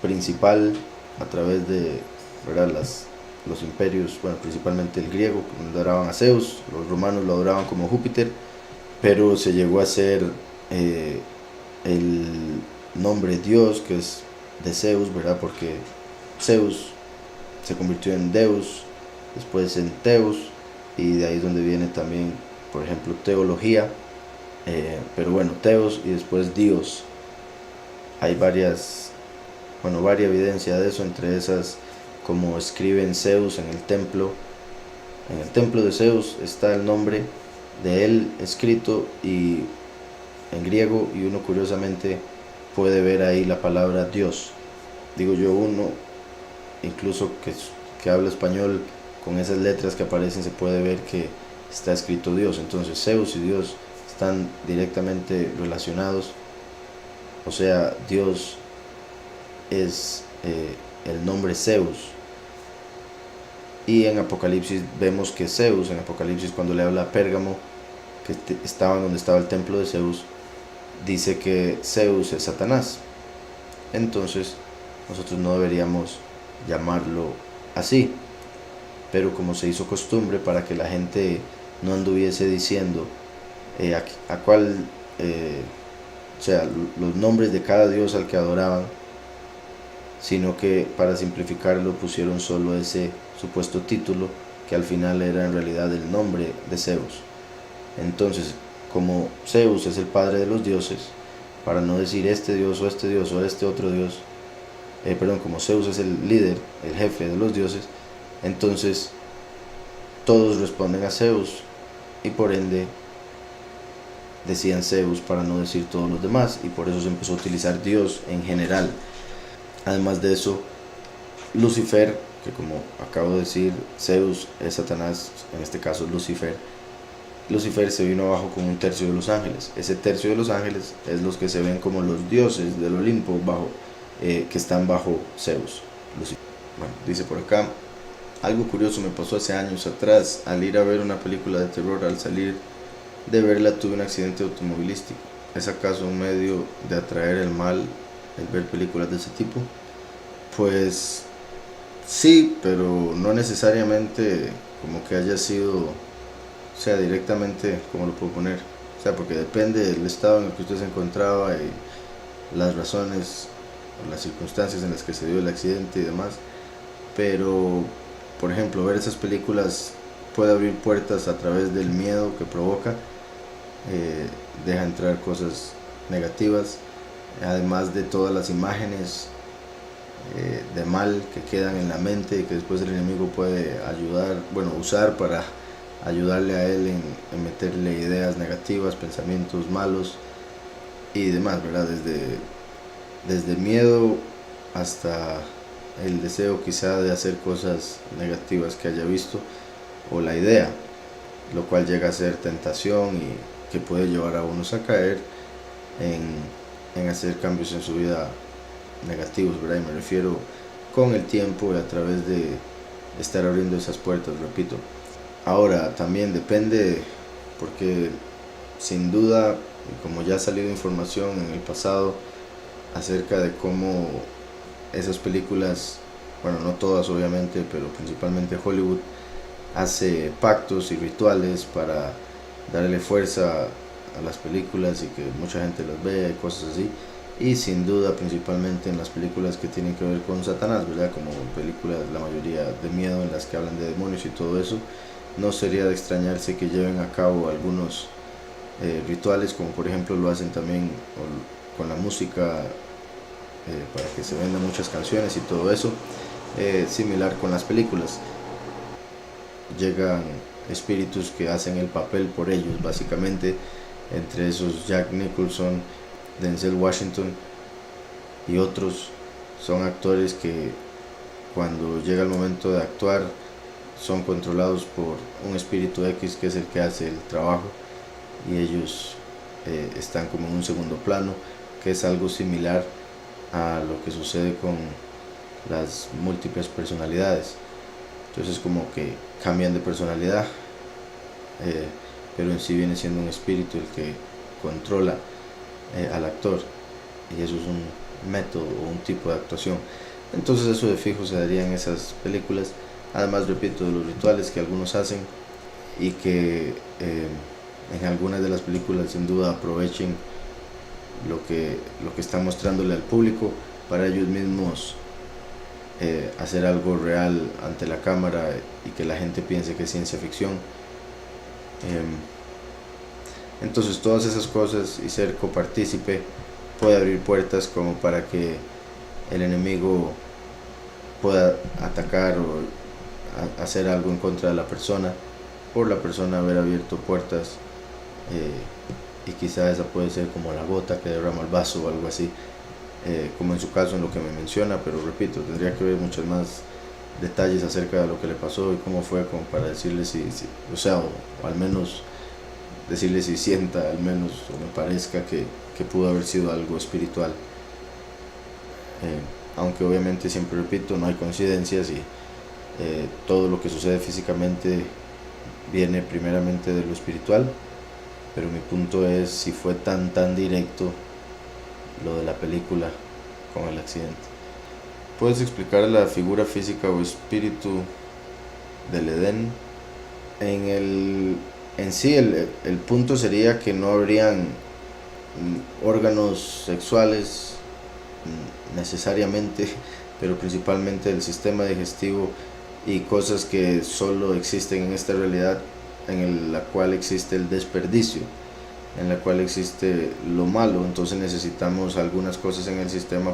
principal a través de, ¿verdad?, los imperios, bueno, principalmente el griego, adoraban a Zeus, los romanos lo adoraban como Júpiter, pero se llegó a hacer el nombre Dios, que es de Zeus, ¿verdad?, porque Zeus se convirtió en Deus, después en Teus, y de ahí es donde viene también, por ejemplo, teología, pero bueno, Teos y después Dios. Hay varia evidencia de eso, entre esas, como escriben Zeus en el templo de Zeus está el nombre de él escrito y en griego, y uno curiosamente puede ver ahí la palabra Dios. Digo yo, uno incluso que habla español, con esas letras que aparecen se puede ver que está escrito Dios. Entonces Zeus y Dios están directamente relacionados, o sea, Dios es el nombre Zeus. Y en Apocalipsis vemos que Zeus, en Apocalipsis, cuando le habla a Pérgamo, que estaban donde estaba el templo de Zeus, dice que Zeus es Satanás. Entonces nosotros no deberíamos llamarlo así, pero como se hizo costumbre para que la gente no anduviese diciendo a cuál, o sea, los nombres de cada dios al que adoraban, sino que para simplificarlo pusieron solo ese supuesto título, que al final era en realidad el nombre de Zeus. Entonces, como Zeus es el padre de los dioses, para no decir este dios o este dios o este otro dios, como Zeus es el líder, el jefe de los dioses, entonces todos responden a Zeus, y por ende decían Zeus para no decir todos los demás, y por eso se empezó a utilizar Dios en general. Además de eso, Lucifer, que como acabo de decir, Zeus es Satanás, en este caso Lucifer se vino abajo con un tercio de los ángeles. Ese tercio de los ángeles es los que se ven como los dioses del Olimpo, que están bajo Zeus. Bueno, dice por acá, algo curioso me pasó hace años atrás. Al ir a ver una película de terror, al salir de verla tuve un accidente automovilístico. ¿Es acaso un medio de atraer el mal el ver películas de ese tipo? Pues sí, pero no necesariamente como que haya sido, o sea, directamente, como lo puedo poner, o sea, porque depende del estado en el que usted se encontraba y las razones o las circunstancias en las que se dio el accidente y demás. Pero, por ejemplo, ver esas películas puede abrir puertas a través del miedo que provoca, deja entrar cosas negativas, además de todas las imágenes de mal que quedan en la mente y que después el enemigo puede usar para ayudarle a él en meterle ideas negativas, pensamientos malos y demás, ¿verdad? Desde miedo hasta el deseo quizá de hacer cosas negativas que haya visto o la idea, lo cual llega a ser tentación y que puede llevar a unos a caer en hacer cambios en su vida negativos, ¿verdad? Y me refiero con el tiempo y a través de estar abriendo esas puertas, repito. Ahora, también depende, porque sin duda, como ya ha salido información en el pasado acerca de cómo esas películas, bueno, no todas obviamente, pero principalmente Hollywood, hace pactos y rituales para darle fuerza a las películas y que mucha gente las vea y cosas así. Y sin duda, principalmente en las películas que tienen que ver con Satanás, ¿verdad? Como películas, la mayoría de miedo, en las que hablan de demonios y todo eso, no sería de extrañarse que lleven a cabo algunos rituales, como por ejemplo lo hacen también con la música, para que se vendan muchas canciones y todo eso, similar con las películas. Llegan espíritus que hacen el papel por ellos, básicamente, entre esos Jack Nicholson, Denzel Washington y otros. Son actores que cuando llega el momento de actuar son controlados por un espíritu X, que es el que hace el trabajo, y ellos están como en un segundo plano, que es algo similar a lo que sucede con las múltiples personalidades. Entonces como que cambian de personalidad, pero en sí viene siendo un espíritu el que controla al actor, y eso es un método o un tipo de actuación. Entonces eso de fijo se daría en esas películas, además, repito, de los rituales que algunos hacen y que en algunas de las películas sin duda aprovechen lo que están mostrándole al público para ellos mismos hacer algo real ante la cámara y que la gente piense que es ciencia ficción. Entonces todas esas cosas y ser copartícipe puede abrir puertas como para que el enemigo pueda atacar o hacer algo en contra de la persona, por la persona haber abierto puertas, y quizá esa puede ser como la gota que derrama el vaso o algo así, como en su caso, en lo que me menciona. Pero repito, tendría que ver muchos más detalles acerca de lo que le pasó y cómo fue, como para decirle o al menos decirle si sienta, al menos, o me parezca que pudo haber sido algo espiritual. Aunque obviamente, siempre repito, no hay coincidencias y todo lo que sucede físicamente viene primeramente de lo espiritual, pero mi punto es si fue tan directo lo de la película con el accidente. ¿Puedes explicar la figura física o espíritu del Edén? En sí, el punto sería que no habrían órganos sexuales necesariamente, pero principalmente el sistema digestivo y cosas que solo existen en esta realidad, en la cual existe el desperdicio, en la cual existe lo malo. Entonces necesitamos algunas cosas en el sistema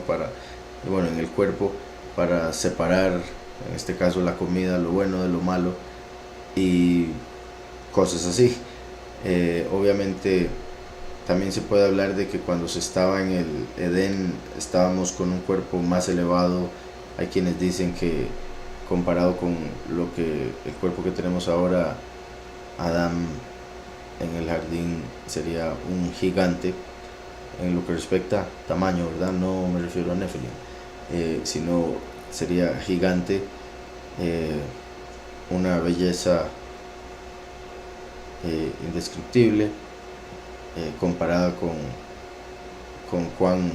en el cuerpo, para separar, en este caso, la comida, lo bueno de lo malo y cosas así. Obviamente también se puede hablar de que cuando se estaba en el Edén estábamos con un cuerpo más elevado. Hay quienes dicen que comparado con el cuerpo que tenemos ahora, Adán en el jardín sería un gigante en lo que respecta a tamaño, ¿verdad? No me refiero a Nephilim, sino sería gigante, una belleza indescriptible, comparada con cuán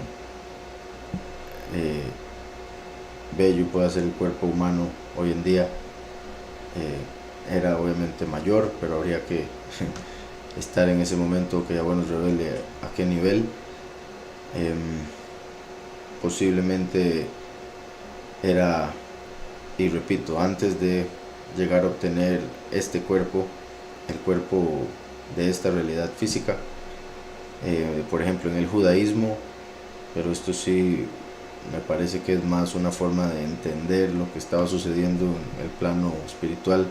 bello puede ser el cuerpo humano hoy en día. Era obviamente mayor, pero habría que estar en ese momento, que ya nos revele a qué nivel. Posiblemente era, y repito, antes de llegar a obtener este cuerpo, el cuerpo de esta realidad física. Por ejemplo, en el judaísmo pero esto sí me parece que es más una forma de entender lo que estaba sucediendo en el plano espiritual,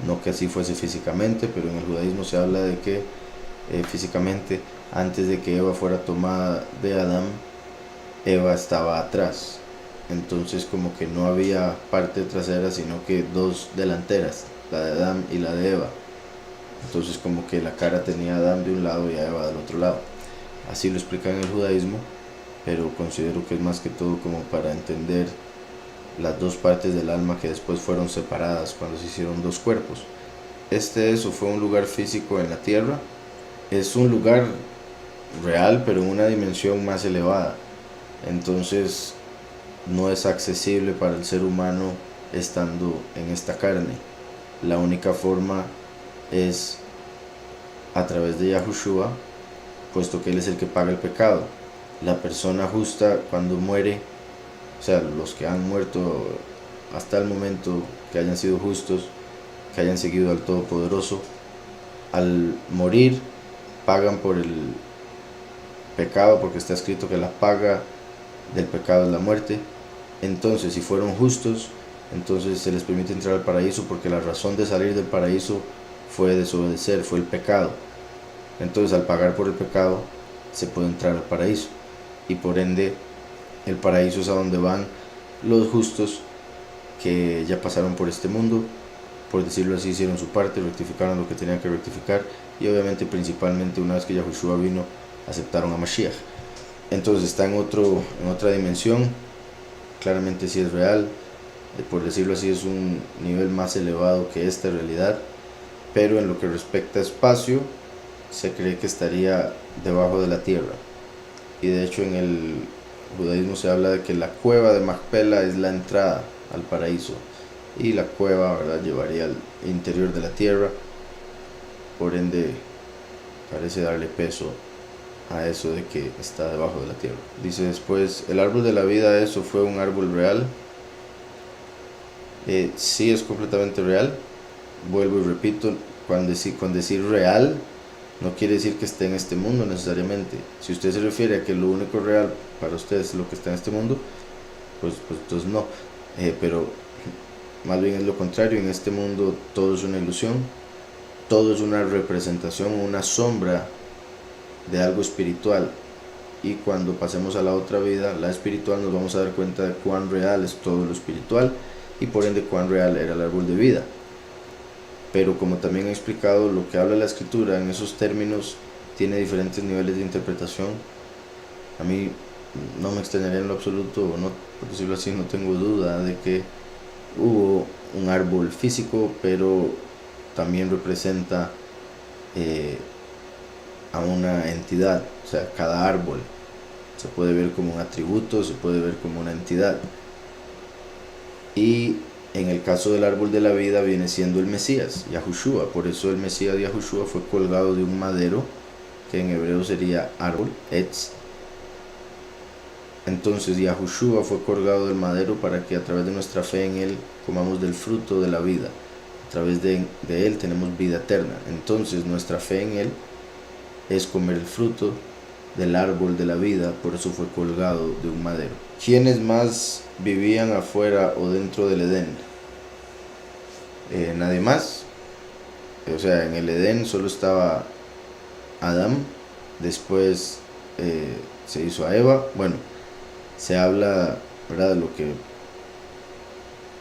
no que así fuese físicamente, pero en el judaísmo se habla de que físicamente, antes de que Eva fuera tomada de Adán, Eva estaba atrás. Entonces como que no había parte trasera, sino que dos delanteras, la de Adán y la de Eva. Entonces como que la cara tenía a Adán de un lado y a Eva del otro lado. Así lo explica en el judaísmo, pero considero que es más que todo como para entender las dos partes del alma que después fueron separadas cuando se hicieron dos cuerpos. Eso fue un lugar físico en la tierra. Es un lugar real, pero en una dimensión más elevada. Entonces no es accesible para el ser humano estando en esta carne. La única forma es a través de Yahushua, puesto que Él es el que paga el pecado. La persona justa cuando muere, o sea, los que han muerto hasta el momento, que hayan sido justos, que hayan seguido al Todopoderoso, al morir pagan por el pecado, porque está escrito que la paga del pecado es la muerte. Entonces, si fueron justos, entonces se les permite entrar al paraíso, porque la razón de salir del paraíso fue desobedecer, fue el pecado. Entonces, al pagar por el pecado, se puede entrar al paraíso, y por ende el paraíso es a donde van los justos que ya pasaron por este mundo, por decirlo así, hicieron su parte, rectificaron lo que tenían que rectificar, y obviamente principalmente una vez que Yahushua vino, aceptaron a Mashiach. Entonces está en otra dimensión. Claramente sí es real, por decirlo así, es un nivel más elevado que esta realidad, pero en lo que respecta a espacio, se cree que estaría debajo de la tierra. Y de hecho en el judaísmo se habla de que la cueva de Macpela es la entrada al paraíso, y la cueva, ¿verdad?, llevaría al interior de la tierra. Por ende parece darle peso a eso de que está debajo de la tierra. Dice después, el árbol de la vida, ¿eso fue un árbol real? Sí, es completamente real. Vuelvo y repito, con decir real, no quiere decir que esté en este mundo necesariamente. Si usted se refiere a que lo único real para usted es lo que está en este mundo, pues entonces no. Pero más bien es lo contrario. En este mundo todo es una ilusión, todo es una representación, una sombra de algo espiritual. Y cuando pasemos a la otra vida, la espiritual, nos vamos a dar cuenta de cuán real es todo lo espiritual, y por ende cuán real era el árbol de vida. Pero como también he explicado, lo que habla la escritura en esos términos tiene diferentes niveles de interpretación. A mí no me extrañaría en lo absoluto, o no, por decirlo así, no tengo duda de que hubo un árbol físico, pero también representa a una entidad. O sea, cada árbol se puede ver como un atributo, se puede ver como una entidad. Y en el caso del árbol de la vida viene siendo el Mesías, Yahushua. Por eso el Mesías Yahushua fue colgado de un madero, que en hebreo sería árbol, etz. Entonces Yahushua fue colgado del madero para que a través de nuestra fe en Él comamos del fruto de la vida. A través de Él tenemos vida eterna. Entonces nuestra fe en Él es comer el fruto del árbol de la vida, por eso fue colgado de un madero. ¿Quiénes más vivían afuera o dentro del Edén? Nadie más. O sea, en el Edén solo estaba Adán, después se hizo a Eva. Bueno, se habla, ¿verdad?, de lo que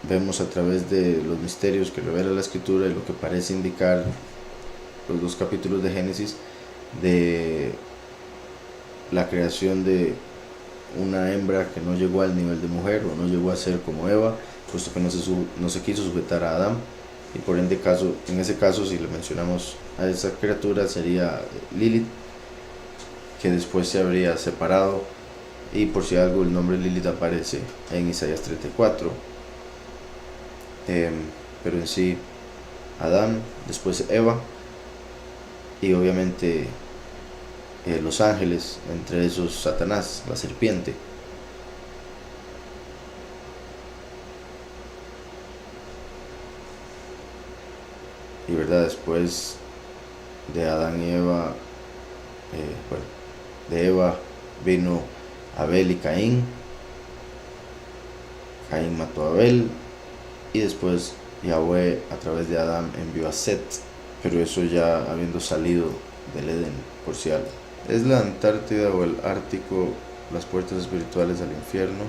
vemos a través de los misterios que revela la escritura, y lo que parece indicar los 2 capítulos de Génesis, de la creación de una hembra que no llegó al nivel de mujer, o no llegó a ser como Eva, puesto que no se quiso sujetar a Adán. Y por ende en ese caso, si le mencionamos a esa criatura, sería Lilith, que después se habría separado. Y por si algo, el nombre Lilith aparece en Isaías 34. Pero en sí, Adán, después Eva, y obviamente los ángeles, entre esos Satanás, la serpiente. Y verdad, después de Adán y Eva, de Eva vino Abel y Caín. Caín mató a Abel y después Yahweh a través de Adán envió a Set, pero eso ya habiendo salido del Edén, por si algo. ¿Es la Antártida o el Ártico las puertas espirituales al infierno?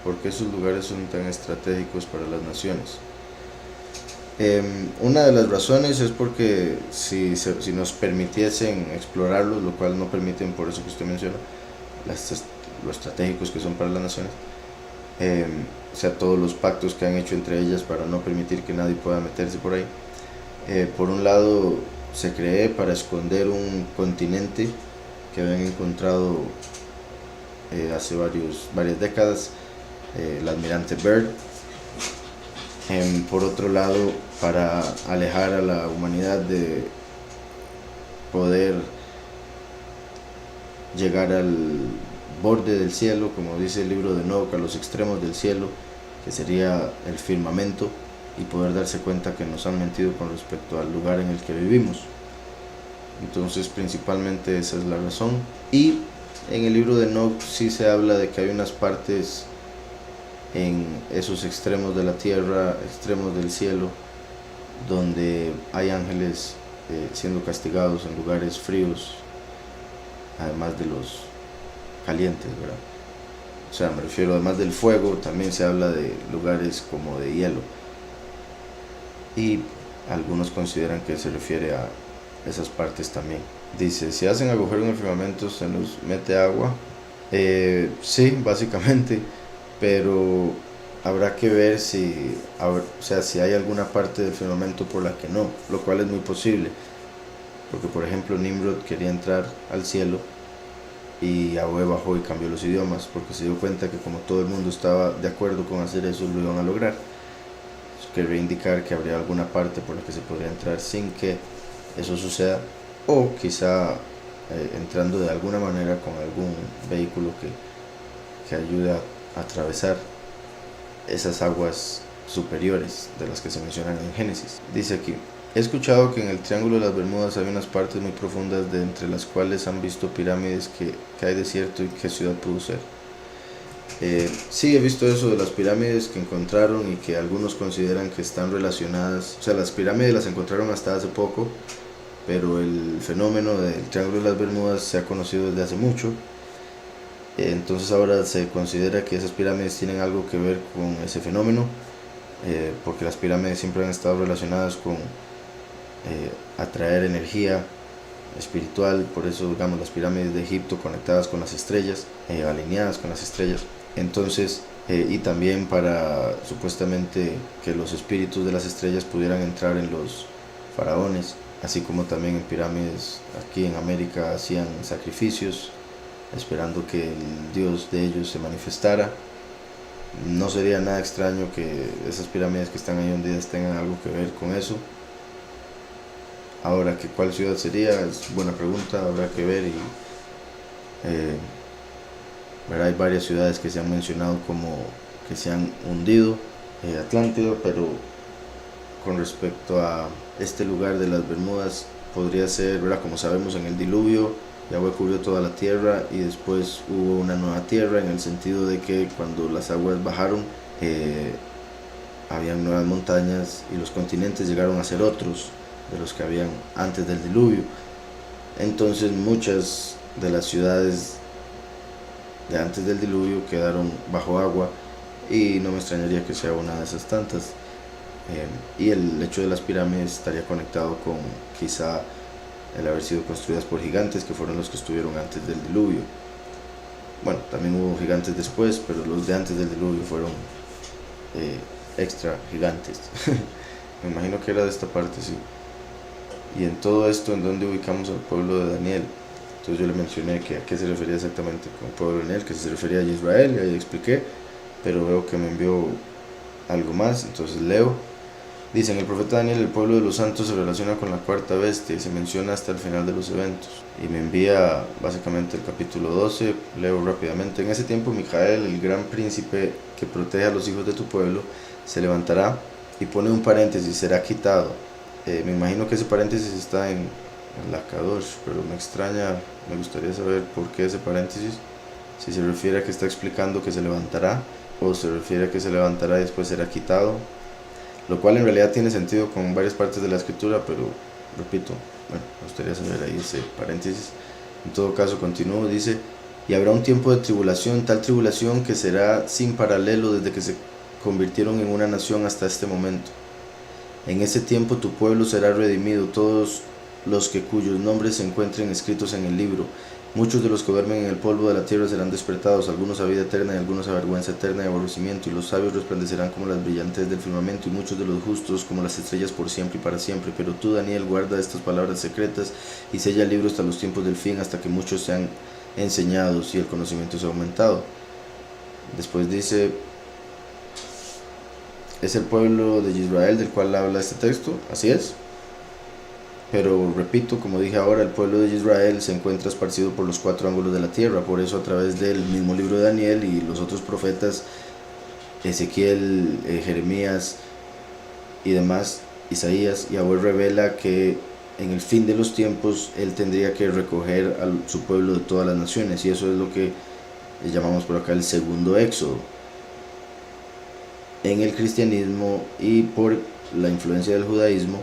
¿Por qué esos lugares son tan estratégicos para las naciones? Una de las razones es porque si nos permitiesen explorarlos, lo cual no permiten, por eso que usted menciona, lo estratégicos que son para las naciones, o sea, todos los pactos que han hecho entre ellas para no permitir que nadie pueda meterse por ahí. Por un lado, se cree para esconder un continente que habían encontrado hace varias décadas, el almirante Byrd. Por otro lado, para alejar a la humanidad de poder llegar al borde del cielo, como dice el libro de Enoch, a los extremos del cielo, que sería el firmamento, y poder darse cuenta que nos han mentido con respecto al lugar en el que vivimos. Entonces, principalmente esa es la razón. Y en el libro de Enoch sí se habla de que hay unas partes en esos extremos de la tierra, extremos del cielo, donde hay ángeles siendo castigados en lugares fríos, además de los calientes, ¿verdad? O sea, me refiero, además del fuego, también se habla de lugares como de hielo. Y algunos consideran que se refiere a esas partes también. Dice, si hacen agujero en el firmamento, ¿se nos mete agua? Sí, básicamente, pero habrá que ver si hay alguna parte del firmamento por la que no, lo cual es muy posible, porque por ejemplo Nimrod quería entrar al cielo y Yahweh bajó y cambió los idiomas, porque se dio cuenta que como todo el mundo estaba de acuerdo con hacer eso, lo iban a lograr. Eso querría indicar que habría alguna parte por la que se podría entrar sin que eso suceda, o quizá entrando de alguna manera con algún vehículo que ayude a atravesar esas aguas superiores de las que se mencionan en Génesis. Dice aquí, he escuchado que en el Triángulo de las Bermudas hay unas partes muy profundas de entre las cuales han visto pirámides que hay desierto y qué ciudad pudo ser. Sí, he visto eso de las pirámides que encontraron y que algunos consideran que están relacionadas. O sea, las pirámides las encontraron hasta hace poco, pero el fenómeno del Triángulo de las Bermudas se ha conocido desde hace mucho. Entonces ahora se considera que esas pirámides tienen algo que ver con ese fenómeno, porque las pirámides siempre han estado relacionadas con atraer energía espiritual. Por eso, digamos, las pirámides de Egipto conectadas con las estrellas, alineadas con las estrellas. Entonces, y también para supuestamente que los espíritus de las estrellas pudieran entrar en los faraones, así como también en pirámides aquí en América hacían sacrificios esperando que el Dios de ellos se manifestara. No sería nada extraño que esas pirámides que están ahí hundidas tengan algo que ver con eso. Ahora, que cuál ciudad sería, es buena pregunta, habrá que ver. Y hay varias ciudades que se han mencionado como que se han hundido, Atlántida, pero con respecto a este lugar de las Bermudas, podría ser, ¿verdad? Como sabemos, en el diluvio Yahweh cubrió toda la tierra y después hubo una nueva tierra, en el sentido de que cuando las aguas bajaron, habían nuevas montañas y los continentes llegaron a ser otros de los que habían antes del diluvio. Entonces muchas de las ciudades de antes del diluvio quedaron bajo agua, y no me extrañaría que sea una de esas tantas. Y el hecho de las pirámides estaría conectado con quizá el haber sido construidas por gigantes que fueron los que estuvieron antes del diluvio. Bueno, también hubo gigantes después, pero los de antes del diluvio fueron extra gigantes. Me imagino que era de esta parte, sí. Y en todo esto, ¿en dónde ubicamos al pueblo de Daniel? Entonces yo le mencioné que a qué se refería exactamente con el pueblo de Daniel, que se refería a Israel, y ahí expliqué, pero veo que me envió algo más, entonces leo. Dice, en el profeta Daniel, el pueblo de los santos se relaciona con la cuarta bestia y se menciona hasta el final de los eventos. Y me envía básicamente el capítulo 12, leo rápidamente. En ese tiempo Mijael, el gran príncipe que protege a los hijos de tu pueblo, se levantará, y pone un paréntesis, será quitado. Me imagino que ese paréntesis está en la Kadosh, pero me extraña, me gustaría saber por qué ese paréntesis. si se refiere a que está explicando que se levantará, o se refiere a que se levantará y después será quitado, lo cual en realidad tiene sentido con varias partes de la escritura, pero repito, bueno, me gustaría saber ahí ese paréntesis. En todo caso, continúo, dice: y habrá un tiempo de tribulación, tal tribulación que será sin paralelo desde que se convirtieron en una nación hasta este momento. En ese tiempo tu pueblo será redimido, todos los que cuyos nombres se encuentren escritos en el libro. Muchos de los que duermen en el polvo de la tierra serán despertados, algunos a vida eterna y algunos a vergüenza eterna y aborrecimiento, y los sabios resplandecerán como las brillantes del firmamento, y muchos de los justos como las estrellas por siempre y para siempre. Pero tú, Daniel, guarda estas palabras secretas y sella el libro hasta los tiempos del fin, hasta que muchos sean enseñados y el conocimiento sea aumentado. Después dice: es el pueblo de Israel del cual habla este texto, así es. Pero repito, como dije ahora, el pueblo de Israel se encuentra esparcido por los 4 ángulos de la tierra. Por eso, a través del mismo libro de Daniel y los otros profetas, Ezequiel, Jeremías y demás, Isaías, Yahweh revela que en el fin de los tiempos Él tendría que recoger a su pueblo de todas las naciones, y eso es lo que llamamos por acá el segundo éxodo. En el cristianismo y por la influencia del judaísmo,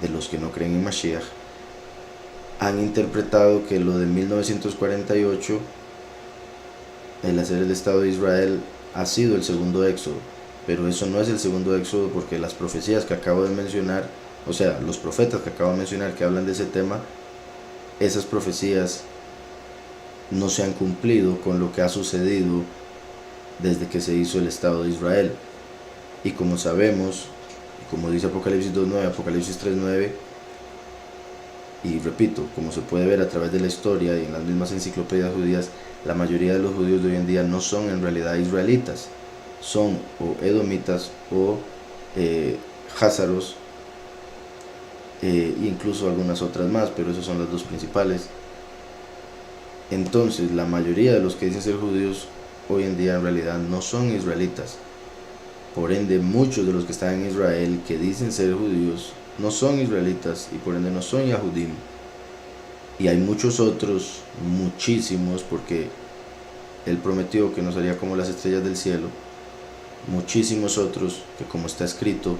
de los que no creen en Mashiach, han interpretado que lo de 1948, el hacer el Estado de Israel, ha sido el segundo éxodo. Pero eso no es el segundo éxodo, porque las profecías que acabo de mencionar, o sea, los profetas que acabo de mencionar que hablan de ese tema, esas profecías no se han cumplido con lo que ha sucedido desde que se hizo el Estado de Israel. Y como sabemos, como dice Apocalipsis 2.9, Apocalipsis 3.9, y repito, como se puede ver a través de la historia y en las mismas enciclopedias judías, la mayoría de los judíos de hoy en día no son en realidad israelitas, son o edomitas o házaros, incluso algunas otras más, pero esas son las dos principales. Entonces, la mayoría de los que dicen ser judíos hoy en día en realidad no son israelitas. Por ende, muchos de los que están en Israel que dicen ser judíos no son israelitas y por ende no son Yahudim. Y hay muchos otros, muchísimos, porque Él prometió que nos haría como las estrellas del cielo. Muchísimos otros que, como está escrito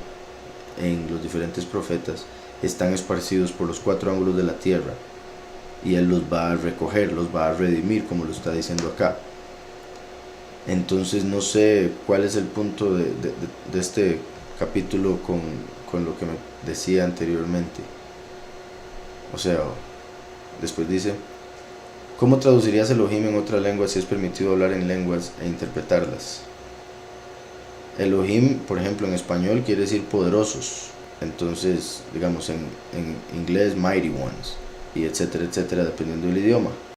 en los diferentes profetas, están esparcidos por los 4 ángulos de la tierra. Y Él los va a recoger, los va a redimir, como lo está diciendo acá. Entonces no sé cuál es el punto de este capítulo con lo que me decía anteriormente. O sea, después dice: ¿cómo traducirías Elohim en otra lengua si es permitido hablar en lenguas e interpretarlas? Elohim, por ejemplo, en español quiere decir poderosos. Entonces, digamos, en inglés, mighty ones, y etcétera, etcétera, dependiendo del idioma.